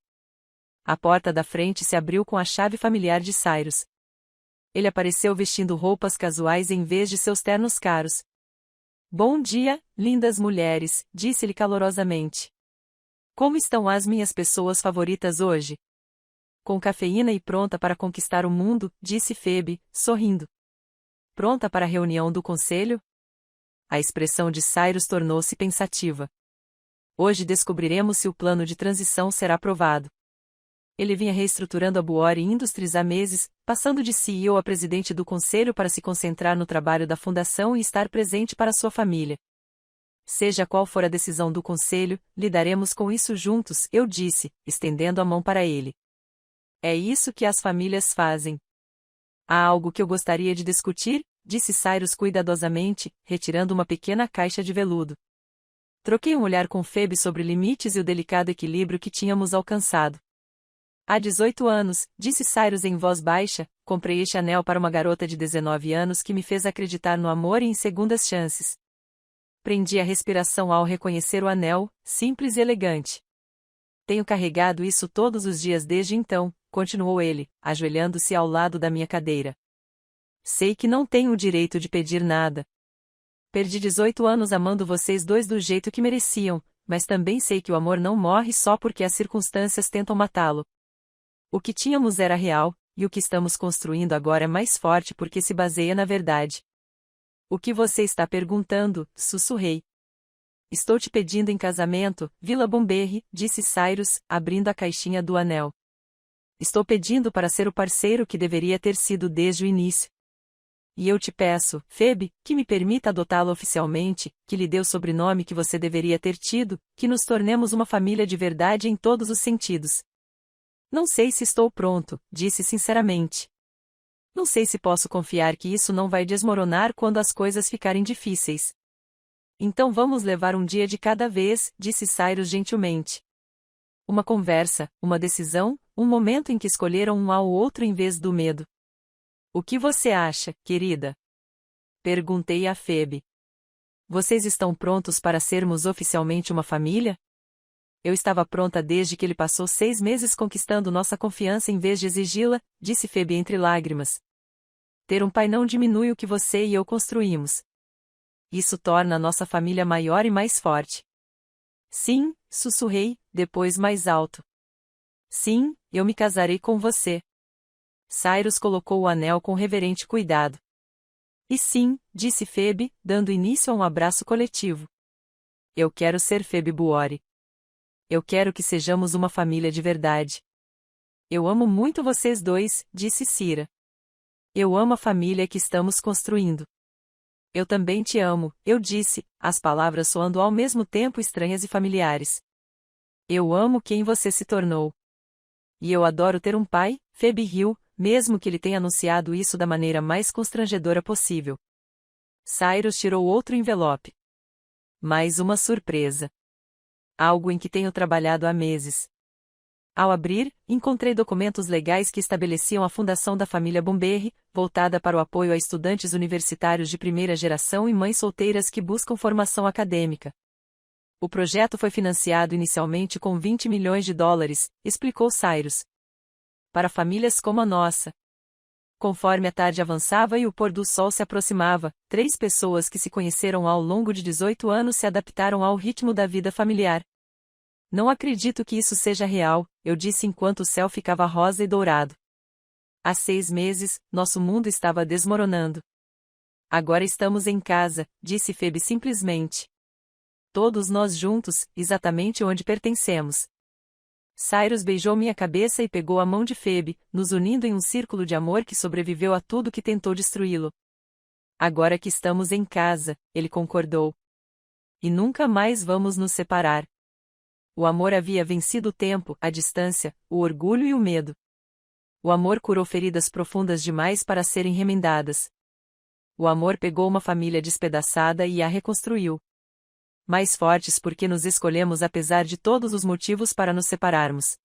A porta da frente se abriu com a chave familiar de Cyrus. Ele apareceu vestindo roupas casuais em vez de seus ternos caros. Bom dia, lindas mulheres, disse-lhe calorosamente. Como estão as minhas pessoas favoritas hoje? Com cafeína e pronta para conquistar o mundo, disse Phoebe, sorrindo. Pronta para a reunião do conselho? A expressão de Cyrus tornou-se pensativa. Hoje descobriremos se o plano de transição será aprovado. Ele vinha reestruturando a Buori Industries há meses, passando de CEO a presidente do conselho para se concentrar no trabalho da fundação e estar presente para sua família. Seja qual for a decisão do conselho, lidaremos com isso juntos, eu disse, estendendo a mão para ele. É isso que as famílias fazem. Há algo que eu gostaria de discutir, disse Cyrus cuidadosamente, retirando uma pequena caixa de veludo. Troquei um olhar com Phoebe sobre limites e o delicado equilíbrio que tínhamos alcançado. Há 18 anos, disse Cyrus em voz baixa, comprei este anel para uma garota de 19 anos que me fez acreditar no amor e em segundas chances. Prendi a respiração ao reconhecer o anel, simples e elegante. Tenho carregado isso todos os dias desde então, continuou ele, ajoelhando-se ao lado da minha cadeira. Sei que não tenho o direito de pedir nada. Perdi 18 anos amando vocês dois do jeito que mereciam, mas também sei que o amor não morre só porque as circunstâncias tentam matá-lo. O que tínhamos era real, e o que estamos construindo agora é mais forte porque se baseia na verdade. O que você está perguntando? Sussurrei. Estou te pedindo em casamento, Vila Bomberry, disse Cyrus, abrindo a caixinha do anel. Estou pedindo para ser o parceiro que deveria ter sido desde o início. E eu te peço, Phoebe, que me permita adotá-lo oficialmente, que lhe dê o sobrenome que você deveria ter tido, que nos tornemos uma família de verdade em todos os sentidos. Não sei se estou pronto, disse sinceramente. Não sei se posso confiar que isso não vai desmoronar quando as coisas ficarem difíceis. Então vamos levar um dia de cada vez, disse Cyrus gentilmente. Uma conversa, uma decisão, um momento em que escolheram um ao outro em vez do medo. O que você acha, querida? Perguntei a Phoebe. Vocês estão prontos para sermos oficialmente uma família? Eu estava pronta desde que ele passou 6 meses conquistando nossa confiança em vez de exigi-la, disse Phoebe entre lágrimas. Ter um pai não diminui o que você e eu construímos. Isso torna a nossa família maior e mais forte. Sim, sussurrei, depois mais alto. Sim, eu me casarei com você. Cyrus colocou o anel com reverente cuidado. E sim, disse Phoebe, dando início a um abraço coletivo. Eu quero ser Phoebe Buori. Eu quero que sejamos uma família de verdade. Eu amo muito vocês dois, disse Cira. Eu amo a família que estamos construindo. Eu também te amo, eu disse, as palavras soando ao mesmo tempo estranhas e familiares. Eu amo quem você se tornou. E eu adoro ter um pai, Phoebe riu, mesmo que ele tenha anunciado isso da maneira mais constrangedora possível. Cyrus tirou outro envelope. Mais uma surpresa. Algo em que tenho trabalhado há meses. Ao abrir, encontrei documentos legais que estabeleciam a fundação da família Bomberry, voltada para o apoio a estudantes universitários de primeira geração e mães solteiras que buscam formação acadêmica. O projeto foi financiado inicialmente com 20 milhões de dólares, explicou Cyrus. Para famílias como a nossa. Conforme a tarde avançava e o pôr do sol se aproximava, 3 pessoas que se conheceram ao longo de 18 anos se adaptaram ao ritmo da vida familiar. Não acredito que isso seja real, eu disse enquanto o céu ficava rosa e dourado. Há 6 meses, nosso mundo estava desmoronando. Agora estamos em casa, disse Phoebe simplesmente. Todos nós juntos, exatamente onde pertencemos. Cyrus beijou minha cabeça e pegou a mão de Phoebe, nos unindo em um círculo de amor que sobreviveu a tudo que tentou destruí-lo. Agora que estamos em casa, ele concordou. E nunca mais vamos nos separar. O amor havia vencido o tempo, a distância, o orgulho e o medo. O amor curou feridas profundas demais para serem remendadas. O amor pegou uma família despedaçada e a reconstruiu. Mais fortes porque nos escolhemos apesar de todos os motivos para nos separarmos.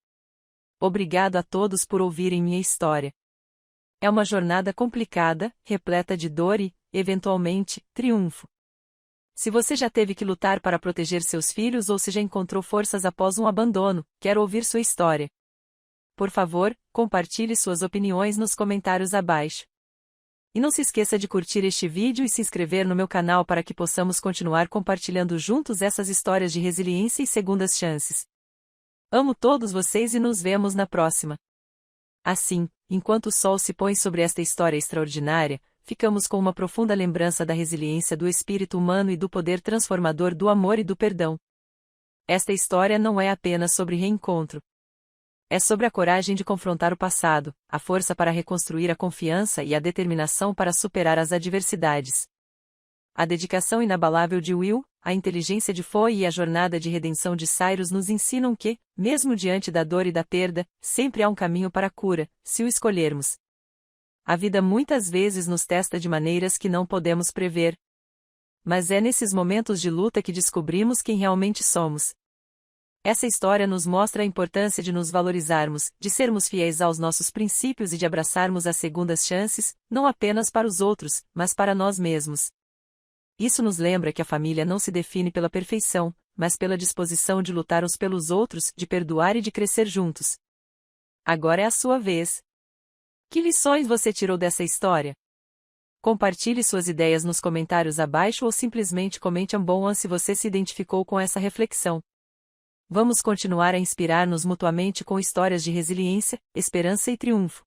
Obrigado a todos por ouvirem minha história. É uma jornada complicada, repleta de dor e, eventualmente, triunfo. Se você já teve que lutar para proteger seus filhos ou se já encontrou forças após um abandono, quero ouvir sua história. Por favor, compartilhe suas opiniões nos comentários abaixo. E não se esqueça de curtir este vídeo e se inscrever no meu canal para que possamos continuar compartilhando juntos essas histórias de resiliência e segundas chances. Amo todos vocês e nos vemos na próxima. Assim, enquanto o sol se põe sobre esta história extraordinária, ficamos com uma profunda lembrança da resiliência do espírito humano e do poder transformador do amor e do perdão. Esta história não é apenas sobre reencontro. É sobre a coragem de confrontar o passado, a força para reconstruir a confiança e a determinação para superar as adversidades. A dedicação inabalável de Will, a inteligência de Foy e a jornada de redenção de Cyrus nos ensinam que, mesmo diante da dor e da perda, sempre há um caminho para a cura, se o escolhermos. A vida muitas vezes nos testa de maneiras que não podemos prever. Mas é nesses momentos de luta que descobrimos quem realmente somos. Essa história nos mostra a importância de nos valorizarmos, de sermos fiéis aos nossos princípios e de abraçarmos as segundas chances, não apenas para os outros, mas para nós mesmos. Isso nos lembra que a família não se define pela perfeição, mas pela disposição de lutar uns pelos outros, de perdoar e de crescer juntos. Agora é a sua vez. Que lições você tirou dessa história? Compartilhe suas ideias nos comentários abaixo ou simplesmente comente bom se você se identificou com essa reflexão. Vamos continuar a inspirar-nos mutuamente com histórias de resiliência, esperança e triunfo.